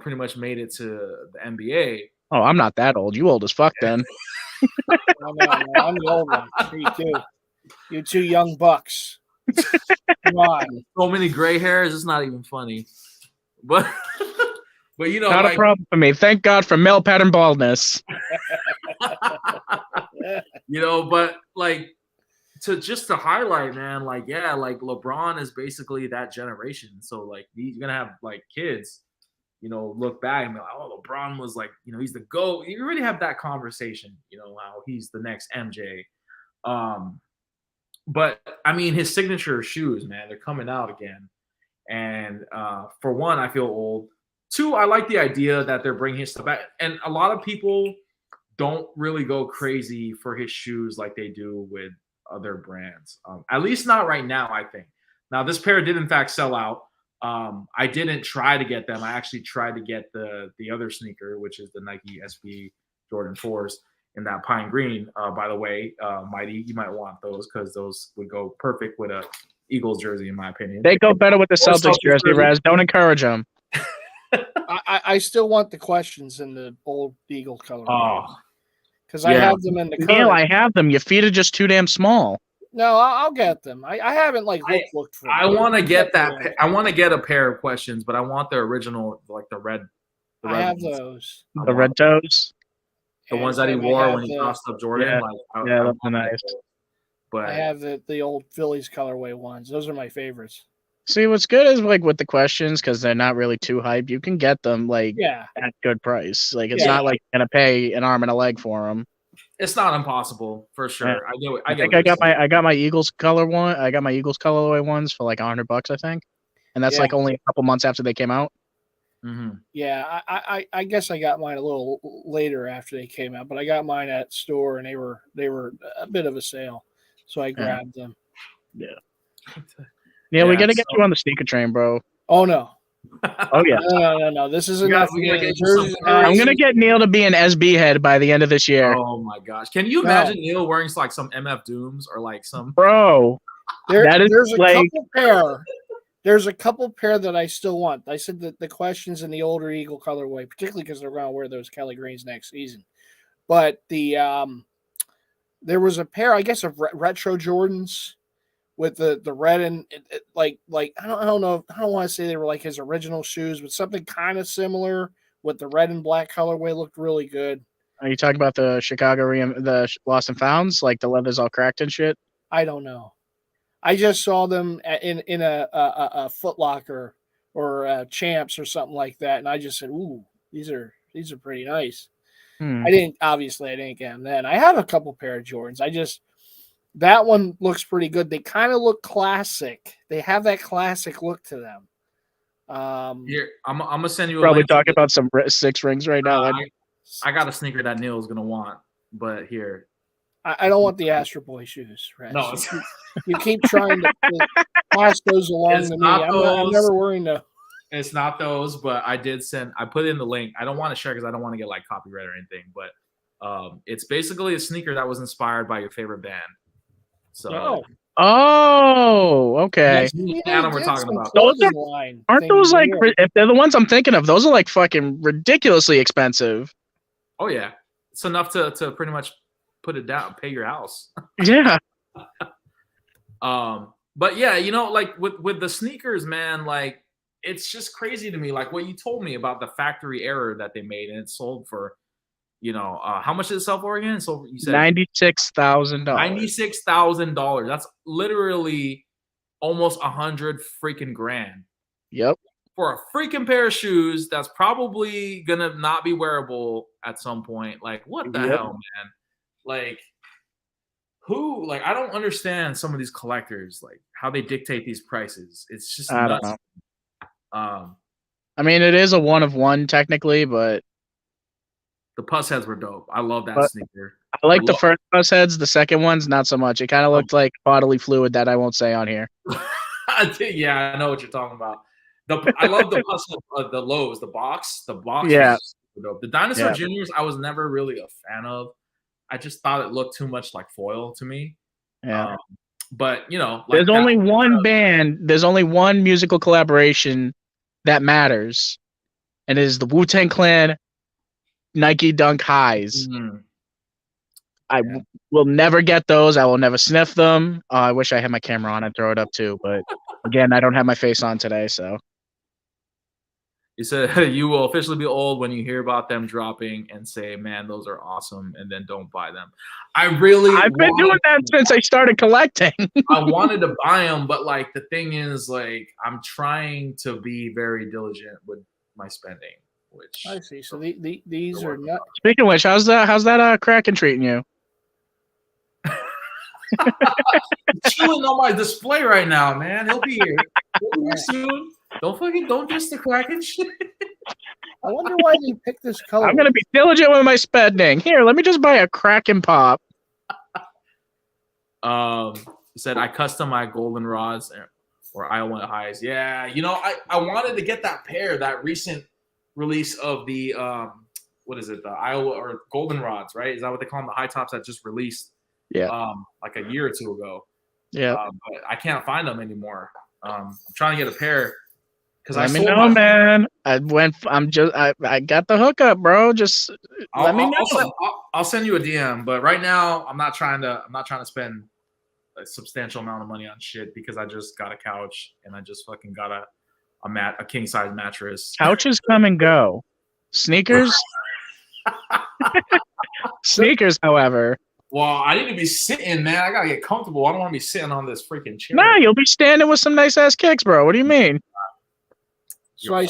pretty much made it to the NBA. Oh, I'm not that old. You old as fuck then. I'm the old one. Me too. You two young bucks. Come on. So many gray hairs, it's not even funny. But not a problem for me. Thank God for male pattern baldness. But to highlight, man, LeBron is basically that generation. So you're gonna have kids, look back and be like, oh, LeBron was he's the GOAT. You already have that conversation, how he's the next MJ. But I mean, his signature shoes, man, they're coming out again. And for one, I feel old. Two, I like the idea that they're bringing his stuff back. And a lot of people don't really go crazy for his shoes like they do with other brands. At least not right now, I think. Now, this pair did, in fact, sell out. I didn't try to get them. I actually tried to get the other sneaker, which is the Nike SB Jordan 4s. In that pine green, by the way, Mighty, you might want those because those would go perfect with a Eagles jersey, in my opinion. They go better with the Celtics jersey, Raz. Don't encourage them. I still want the questions in the old Eagle color. Oh, because I have them in the current. Neil, I have them. Your feet are just too damn small. No, I'll get them. I haven't looked for them. I want to get that. I want to get a pair of questions, but I want the original, the red. I have those. The red toes. The ones that he wore when he tossed up Jordan. Yeah, that's nice. But I have the old Phillies colorway ones. Those are my favorites. See, what's good is with the questions, because they're not really too hype. You can get them at good price. It's not like you're gonna pay an arm and a leg for them. It's not impossible for sure. Yeah. I got my Eagles color one. I got my Eagles colorway ones for $100, I think, and that's only a couple months after they came out. Mm-hmm. Yeah, I guess I got mine a little later after they came out, but I got mine at store and they were a bit of a sale, so I grabbed them. Yeah, Yeah, we gotta get so- you on the sneaker train, bro. Oh no, Oh yeah, no! This is We gotta- enough. we for gotta me. get you some Jerseys, Curry. I'm gonna hats. get Neil to be an SB head by the end of this year, Oh my gosh! Can you No. imagine Neil wearing like some MF Dooms or like some? bro. That is There's a like- couple pair. There's a couple pair that I still want. I said that the question's in the older Eagle colorway, particularly because they're going to wear those Kelly Greens next season. But there was a pair, I guess, of retro Jordans with the red and like I don't know. I don't want to say they were like his original shoes, but something kind of similar with the red and black colorway looked really good. Are you talking about the Chicago the Lost and Founds, like the leather's all cracked and shit? I don't know. I just saw them in a Foot Locker or Champs or something like that, and I just said, "Ooh, these are pretty nice." I didn't get them then. I have a couple pair of Jordans. That one looks pretty good. They kind of look classic. They have that classic look to them. Here, I'm gonna send you. Probably link. talking about some 6 rings right now. I got a sneaker that Neil's gonna want, but here. I don't want the Astro Boy shoes. Reg. No, you keep trying to pass those along It's to me. not I'm those. never wearing those. It's not those, but I did send. I put in the link. I don't want to share because I don't want to get like copyright or anything. But it's basically a sneaker that was inspired by your favorite band. So Oh, okay. that's me and Adam we're talking about. Those aren't those like if they're the ones I'm thinking of? Those are like fucking ridiculously expensive. Oh yeah, it's enough to pretty much put it down, pay your house. Yeah. But yeah, you know, like with the sneakers, man, like it's just crazy to me. Like what you told me about the factory error that they made, and it sold for, you know, how much did it sell for again? So you said $96,000. $96,000. That's literally almost 100 freaking grand. Yep. For a freaking pair of shoes that's probably gonna not be wearable at some point. Like, what the hell, man? Like, who? Like, I don't understand some of these collectors, like how they dictate these prices. It's just I nuts. don't know. I mean, it is a 1 of 1 technically, but the puss heads were dope. I love that sneaker. I like the first puss heads. The second ones, not so much. It kind of looked like bodily fluid that I won't say on here. Yeah, I know what you're talking about. I love the puss head, the lows, the box. The box, Yeah. was super dope. The dinosaur juniors, I was never really a fan of. I just thought it looked too much like foil to me. Yeah. But you know, like there's only one band. There's only one musical collaboration that matters, and it is the Wu-Tang Clan Nike Dunk Highs. I will never get those. I will never sniff them. I wish I had my camera on and throw it up too, but again, I don't have my face on today, so. You said you will officially be old when you hear about them dropping and say, "Man, those are awesome," and then don't buy them. I've been doing that since I started collecting. I wanted to buy them, but like the thing is, like I'm trying to be very diligent with my spending. Which I see. So these are not. Speaking of which, how's that Kraken treating you? Chilling on my display right now, man. He'll be here. He'll be here soon. Don't diss the Kraken shit. I wonder why they picked this color. I'm gonna be diligent with my spending. Here, let me just buy a Kraken pop. He said I custom my golden rods or Iowa highs. Yeah, you know, I wanted to get that pair, that recent release of the what is it, the Iowa or golden rods, right? Is that what they call them? The high tops that just released like a year or two ago. Yeah. But I can't find them anymore. I'm trying to get a pair because let me know, man. I got the hookup, bro. Just let me know. I'll send you a DM, but right now I'm not trying to spend a substantial amount of money on shit because I just got a couch and I just fucking got a king size mattress. Couches come and go. Sneakers, however. Well, I need to be sitting, man. I gotta get comfortable. I don't want to be sitting on this freaking chair. Nah, you'll be standing with some nice ass kicks, bro. What do you mean? So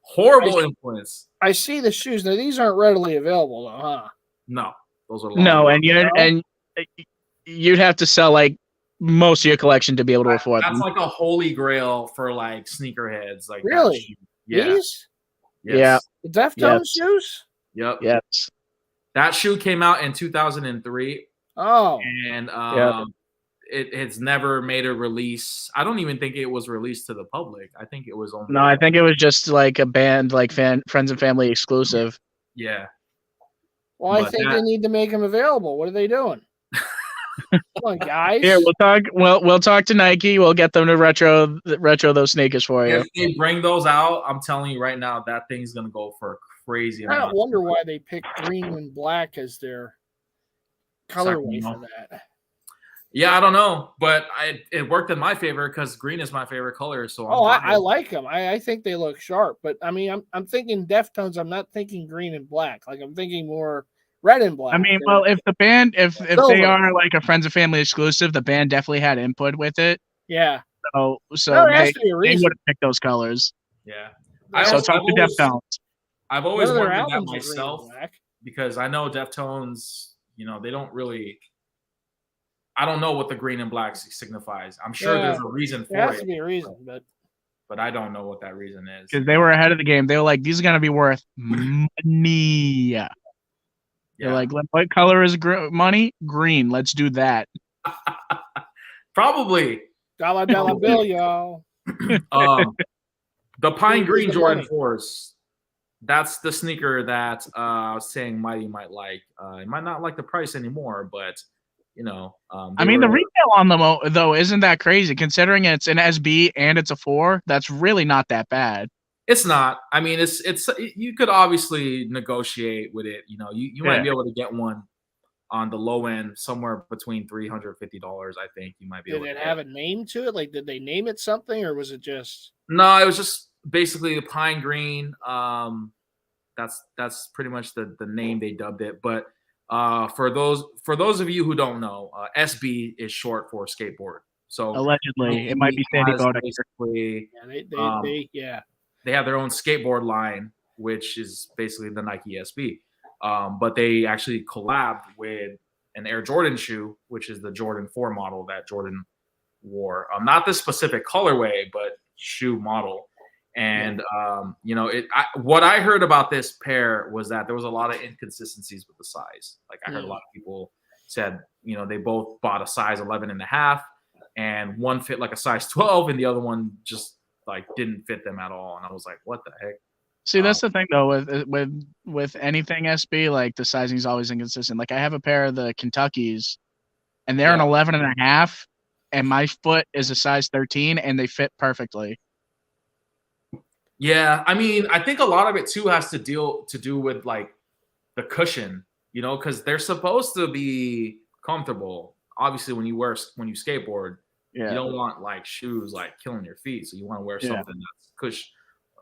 horrible influence. I see the shoes. Now these aren't readily available, though, huh? No, those are no, and you'd have to sell like most of your collection to be able to afford them. That's like a holy grail for like sneakerheads. Like really? Yeah. These? Yeah. The Deftones shoes? Yep. Yes. That shoe came out in 2003, Oh. and Yep. it has never made a release. I don't even think it was released to the public. I think it was only. No, I think it was just like a band, like friends and family exclusive. Yeah. Well, I But think they need to make them available. What are they doing? Come on, guys. Here, we'll talk to Nike. We'll get them to retro those sneakers for you. If they bring those out, I'm telling you right now, that thing's gonna go for a crazy I amount. wonder why they picked green and black as their colorway for that. Yeah, I don't know, but it worked in my favor because green is my favorite color. So I like them. I think they look sharp. But I mean, I'm thinking Deftones. I'm not thinking green and black. Like I'm thinking more red and black. I mean, well, if the band, if they are like a friends and family exclusive, the band definitely had input with it. Yeah. So there has to be a they reason. would have picked those colors. Yeah. So talk to Deftones. I've always None of their wondered that albums are green and myself black. because I know Deftones, they don't really. I don't know what the green and black signifies. I'm sure there's a reason for it. There has to be a reason, but I don't know what that reason is. Because they were ahead of the game. They were like, these are gonna be worth money. Yeah. They're like, what color is money? Green. Let's do that. Probably. Dollar bill, y'all. The pine green Jordan money. 4s. That's the sneaker that I was saying Mighty might like. He might not like the price anymore, but I mean, the retail on them though isn't that crazy considering it's an SB and it's a 4. That's really not that bad. It's not. I mean, it's you could obviously negotiate with it. You might be able to get one on the low end somewhere between $350. I think you might be able to. Did it have a name to it? Like, did they name it something, or was it just? No, it was just basically the pine green. That's pretty much the name they dubbed it. But for those of you who don't know, SB is short for skateboard. So allegedly, it might be Sandy Bodek. They have their own skateboard line, which is basically the Nike SB. But they actually collabed with an Air Jordan shoe, which is the Jordan 4 model that Jordan wore. Not the specific colorway, but shoe model. And what I heard about this pair was that there was a lot of inconsistencies with the size. Like I heard a lot of people said, they both bought a size 11.5, and one fit like a size 12, and the other one just like didn't fit them at all. And I was like, what the heck? See, that's the thing though with anything SB, like the sizing is always inconsistent. Like I have a pair of the Kentuckys, and they're an 11.5, and my foot is a size 13, and they fit perfectly. Yeah, I mean, I think a lot of it too has to do with like the cushion, because they're supposed to be comfortable. Obviously, when you skateboard, you don't want like shoes like killing your feet, so you want to wear something that's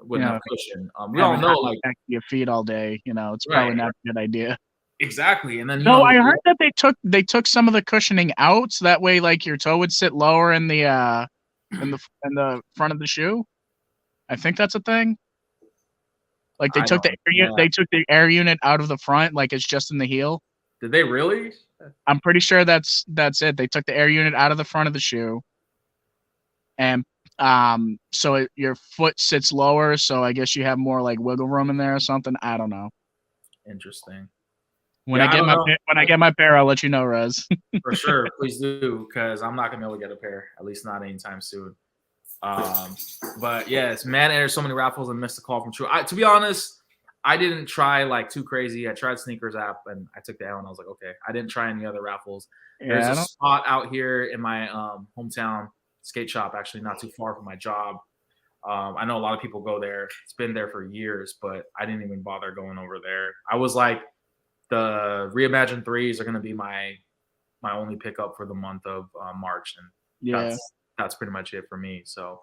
with no cushion. We all know like your feet all day. It's probably not a good idea. Exactly, and then I heard that they took some of the cushioning out, so that way like your toe would sit lower in the front of the shoe. I think that's a thing. Like they took the air unit out of the front, like it's just in the heel. Did they really? I'm pretty sure that's it. They took the air unit out of the front of the shoe, and so your foot sits lower. So I guess you have more like wiggle room in there or something. I don't know. Interesting. When I get my pair, I'll let you know, Rez. For sure, please do, because I'm not gonna be able to get a pair, at least not anytime soon. But yes, man, there's so many raffles and missed a call from True. To be honest, I didn't try like too crazy. I tried Sneakers app and I took the L and I was like, okay, I didn't try any other raffles. There's a spot out here in my hometown skate shop, actually not too far from my job. I know a lot of people go there. It's been there for years, but I didn't even bother going over there. I was like, the Reimagine 3s are going to be my only pickup for the month of March, and that's pretty much it for me. So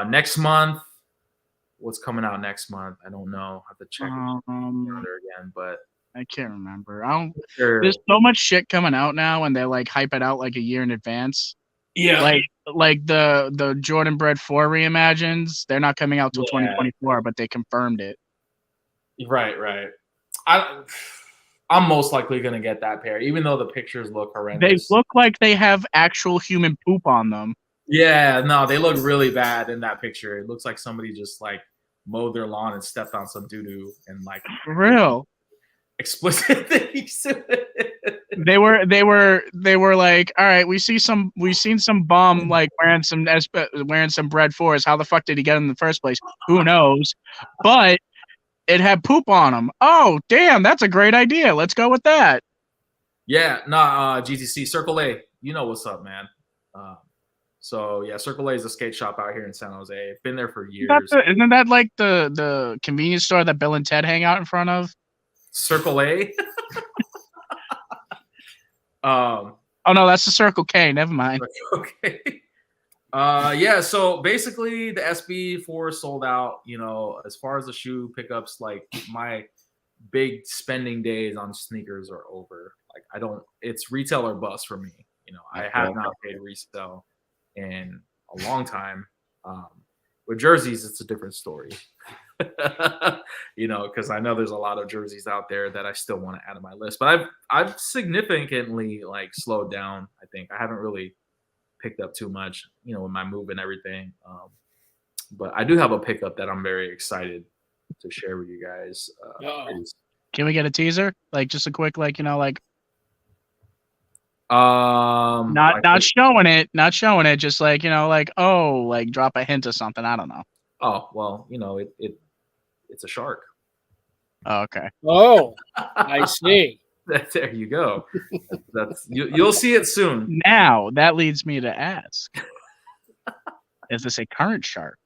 next month, what's coming out next month? I don't know. I have to check again, but I can't remember. There's so much shit coming out now, and they like hype it out like a year in advance. Yeah, like the Jordan Bread 4 reimagines, they're not coming out till 2024, but they confirmed it. Right. I'm most likely gonna get that pair, even though the pictures look horrendous. They look like they have actual human poop on them. Yeah, no, they look really bad in that picture. It looks like somebody just like mowed their lawn and stepped on some doo doo and like For real. explicit things. They were like, all right, we've seen some bum like wearing some bread for us. How the fuck did he get in the first place? Who knows? But it had poop on him. Oh, damn, that's a great idea. Let's go with that. Yeah, nah, GTC Circle A, you know what's up, man. So yeah, Circle A is a skate shop out here in San Jose. Been there for years. Isn't that like the convenience store that Bill and Ted hang out in front of? Circle A. Oh no, that's the Circle K. Never mind. Okay. Yeah. So basically, the SB4 sold out. You know, as far as the shoe pickups, like my big spending days on sneakers are over. Like I don't. It's retail or bust for me. You know, I have not paid resale in a long time. With jerseys, it's a different story. You know, because I know there's a lot of jerseys out there that I still want to add to my list, but I've significantly like slowed down. I think I haven't really picked up too much, you know, with my move and everything. But I do have a pickup that I'm very excited to share with you guys. Can we get a teaser? Like just a quick, like, you know, like not showing it, just like, you know, like, oh, like drop a hint of something. I don't know. Oh, well, you know, it's a shark. Oh, okay. Oh, I see. There you go. That's you'll see it soon. Now that leads me to ask: is this a current shark?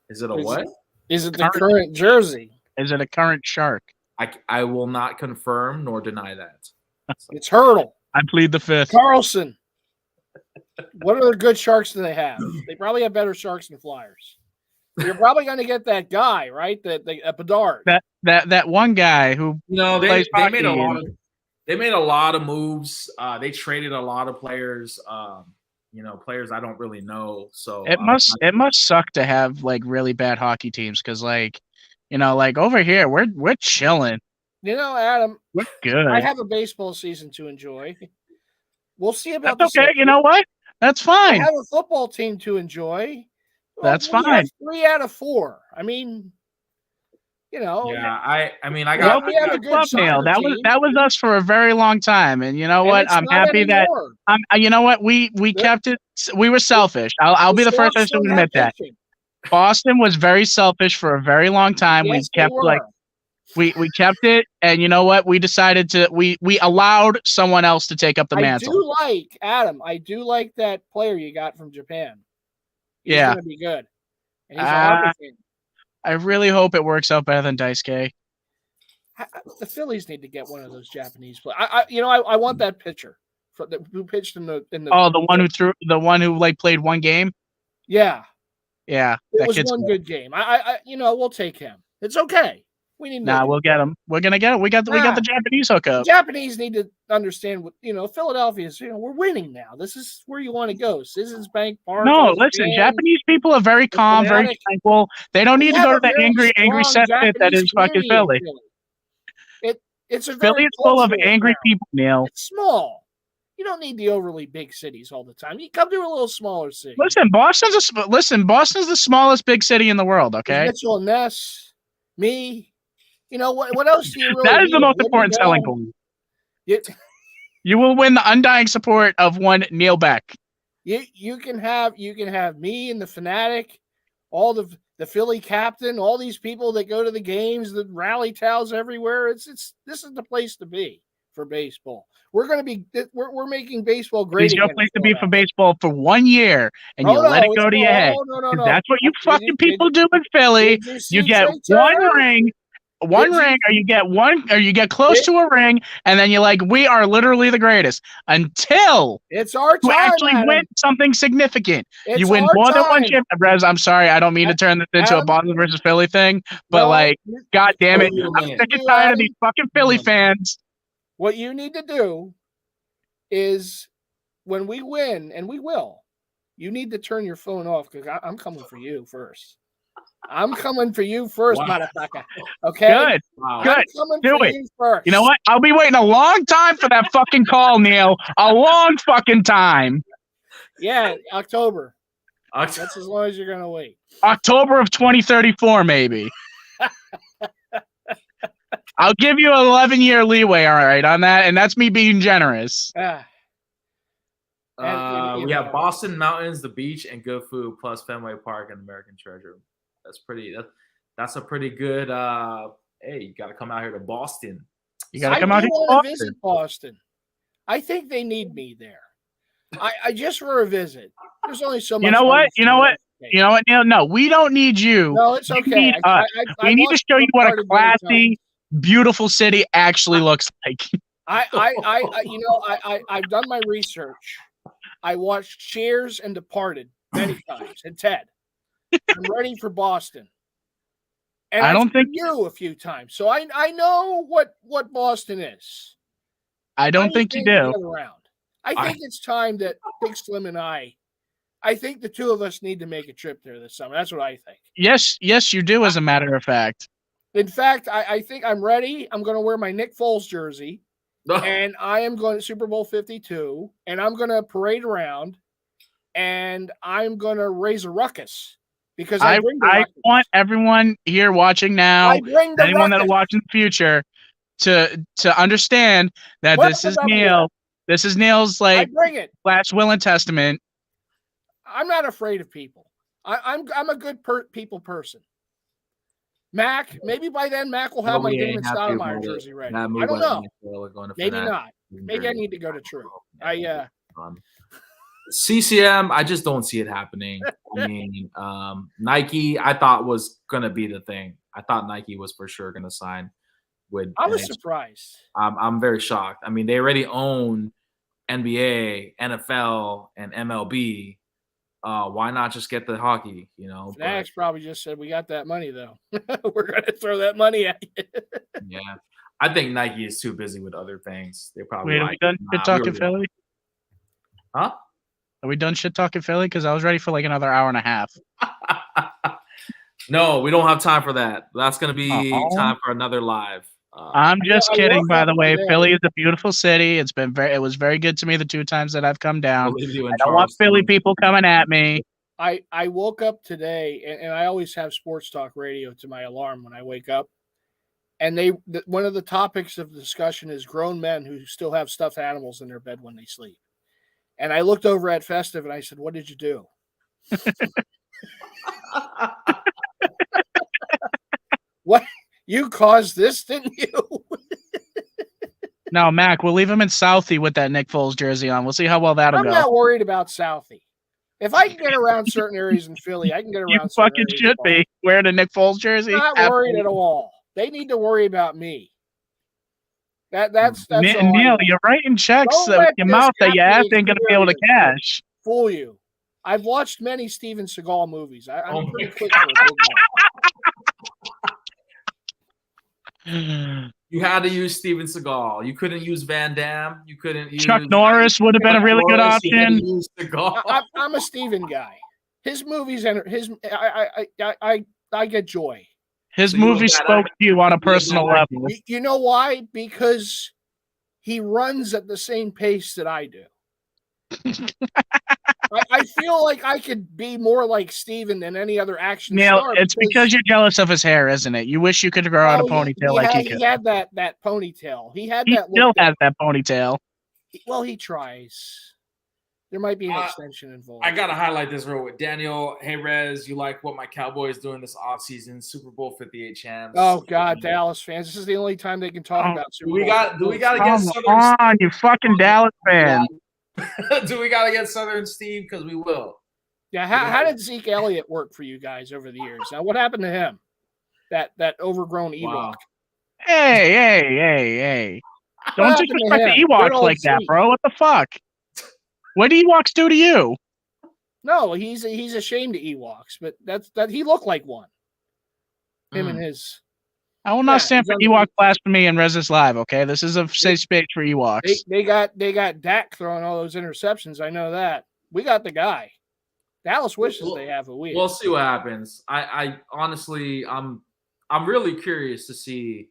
Is it a what? Is it the current jersey? Is it a current shark? I will not confirm nor deny that. It's Hurdle. I plead the fifth. Carlson. What other good sharks do they have? They probably have better sharks than Flyers. You're probably going to get that guy, right? That Bedard. That one guy who, you know, they made a lot of moves. They traded a lot of players. You know, players I don't really know. So it must suck to have like really bad hockey teams because, like, you know, like over here we're chilling. You know, Adam, we're good. I have a baseball season to enjoy. We'll see about that's okay. You know what? That's fine. I have a football team to enjoy. That's fine. 3 out of 4. I mean, you know. Yeah, I mean, I got. We have a good nail. That was us for a very long time, and you know what? I'm happy that you know what we kept it. We were selfish. I'll be the first person to admit that. Boston was very selfish for a very long time. Yes, we kept it, and you know what? We decided to we allowed someone else to take up the mantle. I do like that player you got from Japan. He's gonna be good. And he's I really hope it works out better than Daisuke. The Phillies need to get one of those Japanese players. I want that pitcher who pitched in the. Oh, the one who like played one game. Yeah. Yeah, it was one good game. We'll take him. It's okay. We need. We'll get him. We're gonna get him. We got the Japanese hookup. The Japanese need to understand what Philadelphia's. We're winning now. This is where you want to go. Citizens Bank Park. No, listen. Japanese people are very calm, very tranquil. They don't need to go to the angry set pit that is fucking Philly. It's a Philly is full of angry people, Neil. It's small. You don't need the overly big cities all the time. You come to a little smaller city. Listen, Boston's the smallest big city in the world. Okay, Mitchell and Ness, me. You know what else do you really That is need? the most important selling point. You will win the undying support of one Neil Beck. You can have me and the Fanatic, all the Philly captain, all these people that go to the games, the rally towels everywhere. This is the place to be for baseball. We're making baseball great. It's your place to be for baseball for 1 year, and you let it go to your head. No. That's what you fucking people do in Philly. You get one ring. Or you get one, or you get close to a ring, and then you're like, we are literally the greatest until it's our time. You actually win something significant. You win more than one chip. Rez, I'm sorry, I don't mean to turn this into a Boston versus Philly thing, but God damn it, I'm sick and tired of these fucking Philly fans. What you need to do is when we win, and we will, you need to turn your phone off because I'm coming for you first. I'm coming for you first, motherfucker. Okay? Good. Wow. Good. Do it. You know what? I'll be waiting a long time for that fucking call, Neil. A long fucking time. Yeah, October. That's as long as you're gonna wait. October of 2034, maybe. I'll give you an 11-year leeway, all right, on that, and that's me being generous. We have Boston Mountains, the beach, and good food, plus Fenway Park and American Treasure. That's a pretty good. Hey, you got to come out here to Boston. You got to come out here to visit Boston. I think they need me there. I just for a visit. There's only so much. You know what, Neil? No, we don't need you. No, it's okay. Need we need to show you what a classy, beautiful city actually looks like. I've done my research. I watched Cheers and Departed many times, and Ted. I'm ready for Boston. And I don't think you a few times, so I know what Boston is. I don't think you do. I think it's time that Big Slim and I think the two of us need to make a trip there this summer. That's what I think. Yes, you do, as a matter of fact. In fact, I think I'm ready. I'm going to wear my Nick Foles jersey, and I am going to Super Bowl 52, and I'm going to parade around, and I'm going to raise a ruckus. Because I want everyone here watching now, anyone that'll watch in the future, to understand that this is Neil. This is Neil's last will and testament. I'm not afraid of people. I'm a good people person. Mac, maybe by then Mac will have my Damon Stoudemire jersey ready. I don't know. Maybe not. Maybe I need to go to True. CCM, I just don't see it happening. I mean, Nike, I thought was going to be the thing. I thought Nike was for sure going to sign with. I was surprised. I'm very shocked. I mean, they already own NBA, NFL, and MLB. Why not just get the hockey? Fanatics probably just said, "We got that money, though. We're going to throw that money at you." Yeah, I think Nike is too busy with other things. They probably. Wait, are we done shit talking Philly? Huh? Are we done shit talking Philly? Because I was ready for like another hour and a half. No, we don't have time for that. That's going to be time for another live. I'm just kidding, by the way. Philly is a beautiful city. It was very good to me the 2 times that I've come down. I don't want Philly people coming at me. I woke up today, and I always have sports talk radio to my alarm when I wake up. And one of the topics of discussion is grown men who still have stuffed animals in their bed when they sleep. And I looked over at Festive and I said, "What did you do?" What? You caused this, didn't you? No, Mac, we'll leave him in Southie with that Nick Foles jersey on. We'll see how well that'll go. I'm not worried about Southie. If I can get around certain areas in Philly, I can get around. You fucking should be wearing a Nick Foles jersey. I'm not worried at all. They need to worry about me. That's Neil, you're writing checks with your mouth that your ass ain't gonna be able to cash. Fool you. I've watched many Steven Seagal movies. I'm pretty quick for a big man. You had to use Steven Seagal. You couldn't use Van Damme. You couldn't use Chuck Norris would have been a really good option. I'm a Steven guy. His movies and I get joy. His movie spoke to you on a personal level. You know why? Because he runs at the same pace that I do. I feel like I could be more like Steven than any other action star. It's because you're jealous of his hair, isn't it? You wish you could grow out a ponytail like he could. He had that ponytail. He still has that ponytail. Well, he tries. There might be an extension involved. I got to highlight this real quick. Daniel, hey, Rez, you like what my Cowboys doing this offseason? Super Bowl 58 champs. Oh, God, Dallas fans. This is the only time they can talk about Super Bowl. Do we got to get Southern? Come on, you fucking Dallas fans. Do we got to get Southern Steve? Because we will. Yeah, how did Zeke Elliott work for you guys over the years? Now, what happened to him? That overgrown Ewok. Wow. Hey. Don't disrespect the Ewoks like that, bro. What the fuck? What do Ewoks do to you? No, he's ashamed of Ewoks, but that he looked like one. Him and his. I will not stand for Ewok blasphemy and Resis Live. Okay, this is a safe space for Ewoks. They got Dak throwing all those interceptions. I know that. We got the guy. Dallas wishes they have a week. We'll see what happens. I honestly, I'm really curious to see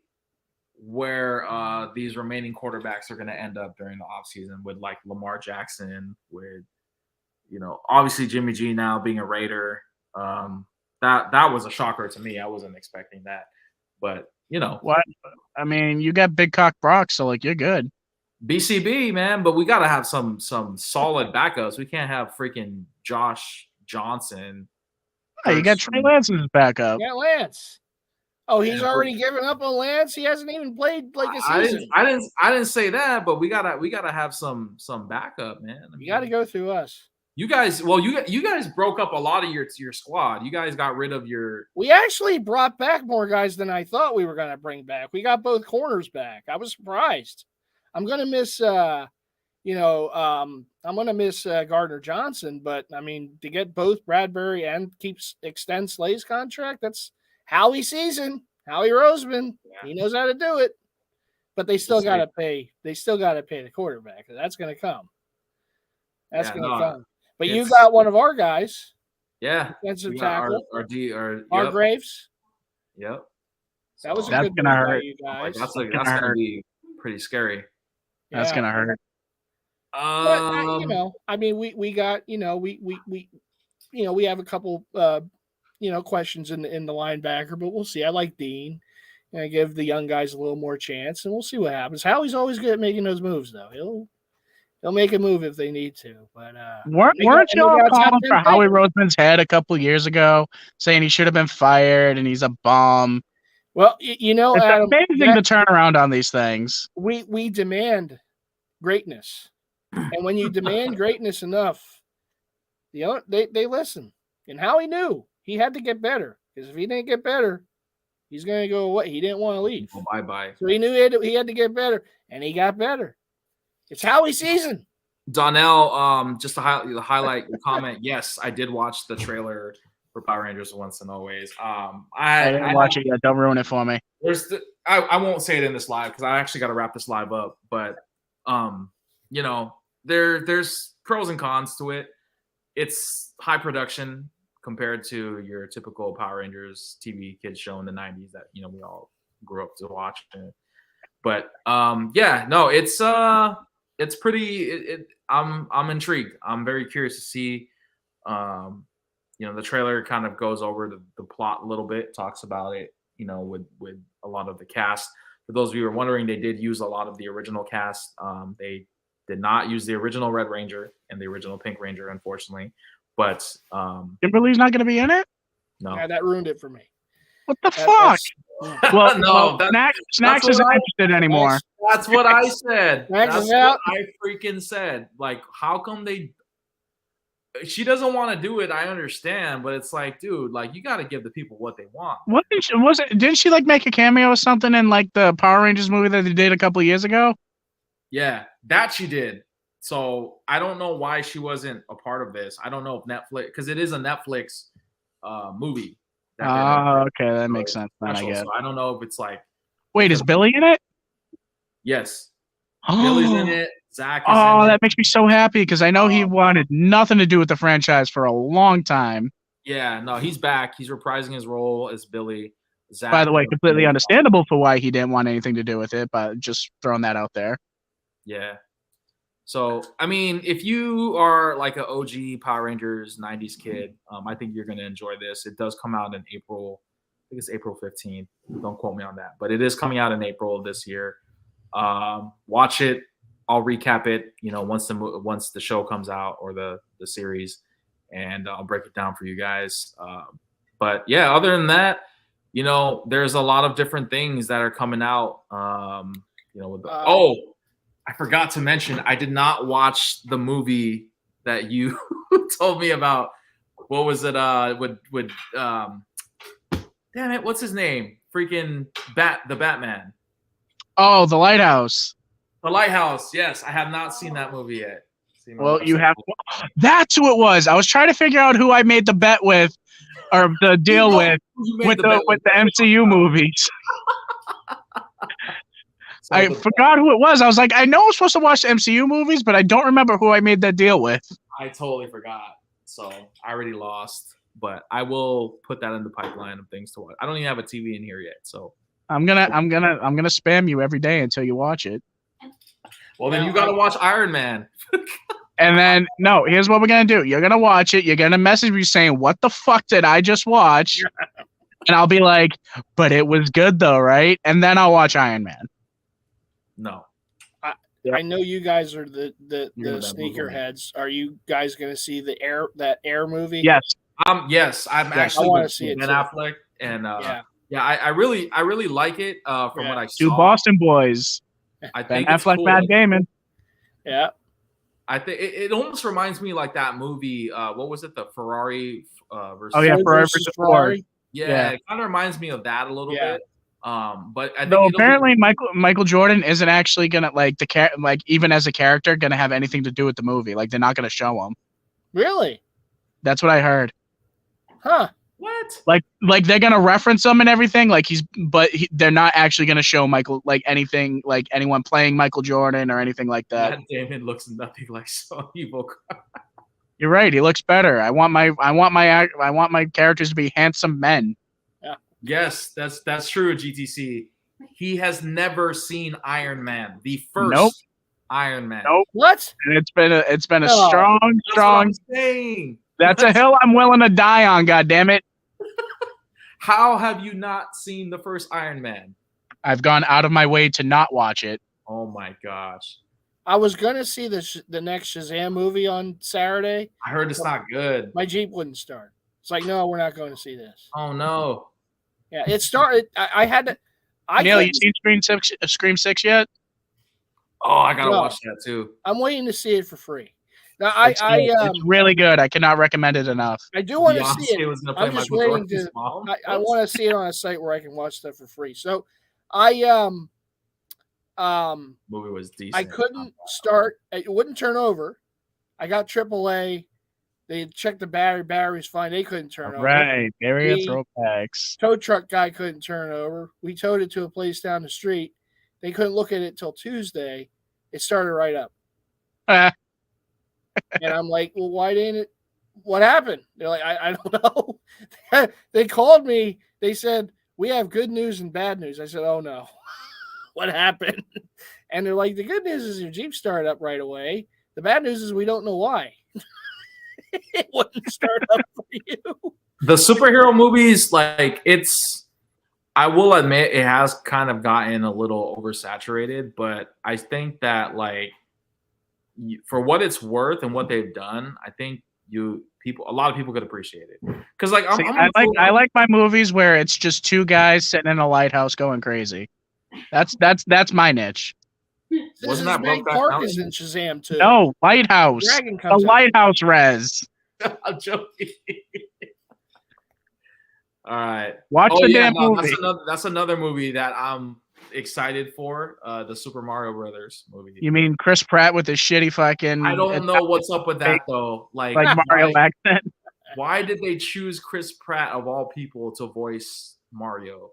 where these remaining quarterbacks are going to end up during the offseason with like Lamar Jackson, with obviously Jimmy G now being a Raider, that was a shocker to me. I wasn't expecting that, but What? I mean, you got Big Cock Brock, so like you're good. BCB, man, but we gotta have some solid backups. We can't have freaking Josh Johnson. Oh, you got Trey Lance as backup. Yeah, Lance. Oh, he's already given up on Lance. He hasn't even played like a season. I didn't say that, but we gotta have some backup, man. You got to go through us. You guys broke up a lot of your squad. You guys got rid of your. We actually brought back more guys than I thought we were going to bring back. We got both corners back. I was surprised. I'm going to miss, I'm going to miss Gardner Johnson, but I mean, to get both Bradbury and extend Slay's contract, that's Howie season. Howie Roseman, he knows how to do it, but they still got to pay. They still got to pay the quarterback. That's going to come. That's going to come. But you got one of our guys. Yeah. Defensive tackle. Our Graves. Yep. That was a that's good gonna hurt. You guys. That's gonna be pretty scary. That's gonna hurt. But, I mean, we got, we have a couple, questions in the linebacker, but we'll see. I like Dean. I give the young guys a little more chance, and we'll see what happens. Howie's always good at making those moves, though. He'll make a move if they need to. But weren't y'all calling for Howie Roseman's head a couple of years ago, saying he should have been fired and he's a bum? Well, it's Adam, amazing to turn around on these things. We demand greatness, and when you demand greatness enough, they listen. And Howie knew he had to get better, because if he didn't get better, he's going to go away. He didn't want to leave. Oh, bye. So he knew he had to get better, and he got better. It's Howie season. Donnell, just to highlight your comment. Yes, I did watch the trailer for Power Rangers Once and Always. I didn't watch it yet. Don't ruin it for me. I won't say it in this live because I actually got to wrap this live up. But there's pros and cons to it. It's high production compared to your typical Power Rangers TV kids show in the 90s that we all grew up to watch. But it's pretty. I'm intrigued. I'm very curious to see. The trailer kind of goes over the plot a little bit, talks about it. With a lot of the cast. For those of you who are wondering, they did use a lot of the original cast. They did not use the original Red Ranger and the original Pink Ranger, unfortunately. But Kimberly's not going to be in it. No, yeah, that ruined it for me. What the fuck? Well, no, Snacks isn't interested anymore. That's what I said. That's what I freaking said. Like, how come she doesn't want to do it? I understand, but it's like, dude, like you got to give the people what they want. Didn't she like make a cameo or something in like the Power Rangers movie that they did a couple of years ago? Yeah, that she did. So I don't know why she wasn't a part of this. I don't know if Netflix, because it is a Netflix movie. Okay, that makes sense. Then, I guess. So I don't know if it's like. Wait, is Billy in it? Yes. Billy's in it. Zach is in it. That makes me so happy because I know he wanted nothing to do with the franchise for a long time. Yeah, no, he's back. He's reprising his role as Billy. Zach, by the way, completely understandable for why he didn't want anything to do with it, but just throwing that out there. Yeah. So, I mean, if you are like an OG Power Rangers 90s kid, I think you're going to enjoy this. It does come out in April. I think it's April 15th. Don't quote me on that. But it is coming out in April of this year. Watch it. I'll recap it, once the show comes out or the series, and I'll break it down for you guys. But, yeah, other than that, there's a lot of different things that are coming out. I forgot to mention, I did not watch the movie that you told me about. What was it? Damn it, what's his name? Freaking the Batman. Oh, The Lighthouse. The Lighthouse. Yes, I have not seen that movie yet. Well, you have. That's who it was. I was trying to figure out who I made the bet with, or the deal with the MCU movies. I forgot who it was. I was like, I know I'm supposed to watch the MCU movies, but I don't remember who I made that deal with. I totally forgot. So I already lost, but I will put that in the pipeline of things to watch. I don't even have a TV in here yet, so I'm gonna spam you every day until you watch it. Well, then you got to watch Iron Man. And then no, here's what we're gonna do. You're gonna watch it. You're gonna message me saying, "What the fuck did I just watch?" And I'll be like, "But it was good though, right?" And then I'll watch Iron Man. No. I know you guys are the You're that sneakerheads. Are you guys going to see that Air movie? Yes. Yes, I'm actually I wanna with see it Ben too. Affleck, and I really like it. From what I saw, Two Boston boys. I Ben think it's Affleck, cool. Matt Damon. Yeah. I think it almost reminds me like that movie. What was it? The Ferrari versus. Oh yeah, Ford Ferrari versus versus Ford. Yeah, it kind of reminds me of that a little bit. But I think Though apparently Michael Jordan isn't actually gonna even as a character gonna have anything to do with the movie. Like they're not gonna show him. Really? That's what I heard. Huh? What? Like they're gonna reference him and everything. Like they're not actually gonna show Michael like anything like anyone playing Michael Jordan or anything like that. Matt Damon looks nothing like Sonny Boca. You're right. He looks better. I want my characters to be handsome men. Yes, that's true. GTC. He has never seen Iron Man, the first Iron Man. Nope. What? And it's been a No. strong. That's what I'm saying. That's a hill I'm willing to die on. God damn it! How have you not seen the first Iron Man? I've gone out of my way to not watch it. Oh my gosh! I was going to see the next Shazam movie on Saturday. I heard it's not good. My Jeep wouldn't start. It's like, no, we're not going to see this. Oh no! Yeah, it started. I had to. Neil, you seen Scream 6 yet? Oh, I gotta watch that too. I'm waiting to see it for free. Now, It's really good. I cannot recommend it enough. I do want to see Beyonce it. was gonna play I'm just Michael waiting Jordan's to. mom. I want to see it on a site where I can watch stuff for free. So, I movie was decent. I couldn't start. It wouldn't turn over. I got AAA. They checked the battery. Battery's fine. They couldn't turn over. Right, area The throwbacks. Tow truck guy couldn't turn over. We towed it to a place down the street. They couldn't look at it till Tuesday. It started right up. And I'm like, well, why didn't it? What happened? They're like, I don't know. They called me. They said, we have good news and bad news. I said, oh no. What happened? And they're like, the good news is your Jeep started up right away. The bad news is we don't know why. It wouldn't start up for you. The superhero movies, like I will admit it has kind of gotten a little oversaturated, but I think that like for what it's worth and what they've done, I think a lot of people could appreciate it. Because like I like my movies where it's just two guys sitting in a lighthouse going crazy. That's my niche. Wasn't that Meg Brokeback Park Mountain? is in Shazam too. No, Lighthouse. Dragon The comes out. Lighthouse Rez. I'm joking. All right. Watch the damn movie. That's another movie that I'm excited for. The Super Mario Brothers movie. You mean Chris Pratt with his shitty fucking? I don't know what's up with that though. Like Mario accent. Why did they choose Chris Pratt of all people to voice Mario?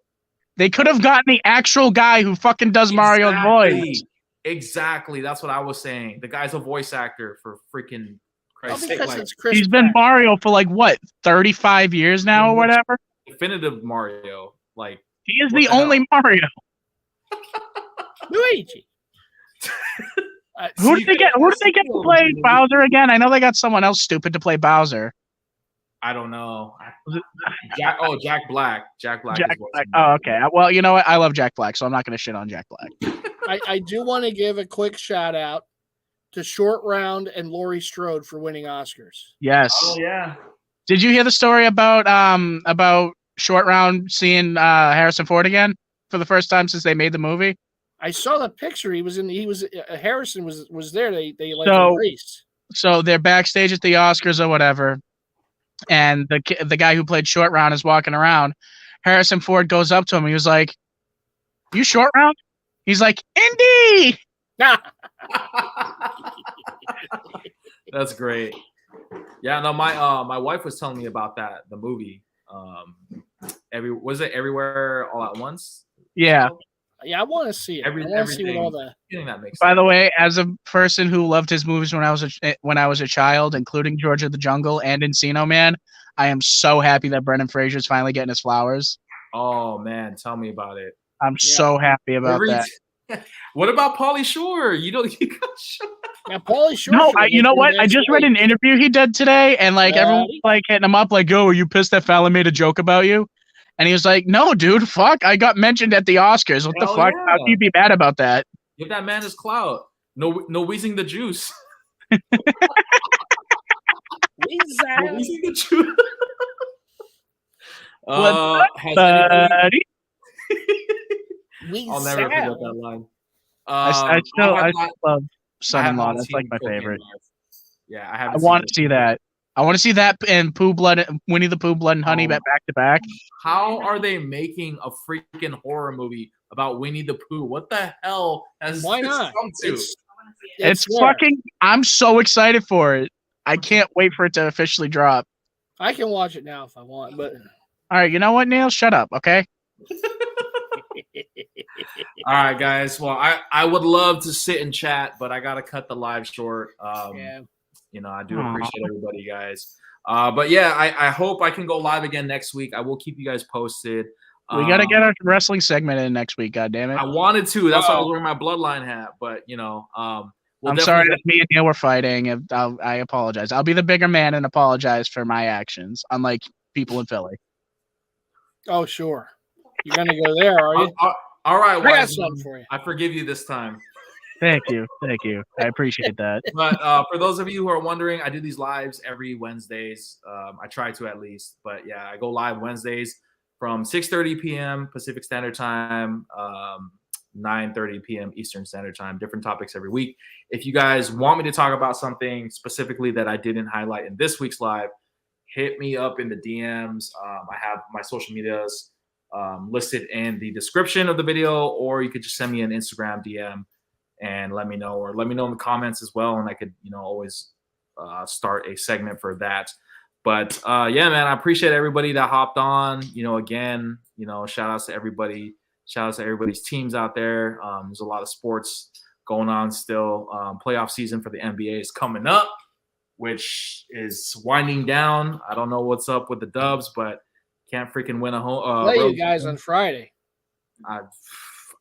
They could have gotten the actual guy who fucking does Mario's voice. Exactly. That's what I was saying. The guy's a voice actor for freaking Christ's sake. Because it's Chris He's been Mario for like what, 35 years now or whatever. Definitive Mario. Like he is the only Mario. Luigi. Who did they get to play Bowser again? I know they got someone else stupid to play Bowser. I don't know. Jack Black. Jack Black. Oh, okay. Well, you know what? I love Jack Black, so I'm not going to shit on Jack Black. I do want to give a quick shout out to Short Round and Laurie Strode for winning Oscars. Yes. Oh yeah. Did you hear the story about Short Round seeing Harrison Ford again for the first time since they made the movie? I saw the picture. Harrison was there. They like embraced. So they're backstage at the Oscars or whatever. And the guy who played Short Round is walking around. Harrison Ford goes up to him. He was like, "You Short Round?" He's like, "Indy." That's great. Yeah, no, my wife was telling me about the movie. Was it Everywhere All at Once? Yeah. Yeah, I want to see it. I want to see what all the. That makes By the way, as a person who loved his movies when I was a child, including George of the Jungle and Encino Man, I am so happy that Brendan Fraser's finally getting his flowers. Oh man, tell me about it. I'm so happy about that. What about Pauly Shore? You got Now, Paulie Shore. No, should've you know been what? I next just read week. an interview he did today, and like everyone was, like hitting him up, like, "Yo, are you pissed that Fallon made a joke about you?" And he was like, "No, dude, fuck, I got mentioned at the Oscars. What the Hell fuck? How yeah. can you be mad about that?" Give that man his clout. No wheezing the juice. No wheezing the juice. Has anybody... Buddy. I'll never forget that line. I still love Son-in-Law. That's like my favorite. Yeah, I want to see that. I want to see that and Winnie the Pooh, Blood and Honey back to back. How are they making a freaking horror movie about Winnie the Pooh? What the hell has Why this not? come to? It's fucking. I'm so excited for it. I can't wait for it to officially drop. I can watch it now if I want, but all right, you know what, Neil? Shut up, okay? All right, guys. Well, I would love to sit and chat, but I gotta cut the live short. yeah. You know, I do appreciate everybody, guys. But yeah, I hope I can go live again next week. I will keep you guys posted. We got to get our wrestling segment in next week. God damn it! I wanted to. That's why I was wearing my Bloodline hat. But you know, I'm sorry that me and Neil were fighting. I apologize. I'll be the bigger man and apologize for my actions, unlike people in Philly. Oh, sure. You're gonna go there, are you? All right, I got something for you. I forgive you this time. Thank you. I appreciate that. But for those of you who are wondering, I do these lives every Wednesdays. I try to at least. But yeah, I go live Wednesdays from 6:30 p.m. Pacific Standard Time, 9:30 p.m. Eastern Standard Time. Different topics every week. If you guys want me to talk about something specifically that I didn't highlight in this week's live, hit me up in the DMs. I have my social medias listed in the description of the video, or you could just send me an Instagram DM and let me know, or let me know in the comments as well, and I could, you know, always start a segment for that. But yeah, man, I appreciate everybody that hopped on. You know, again, you know, shout outs to everybody. Shout outs to everybody's teams out there. There's a lot of sports going on still. Playoff season for the NBA is coming up, which is winding down. I don't know what's up with the Dubs, but can't freaking win a home. Play you guys on Friday.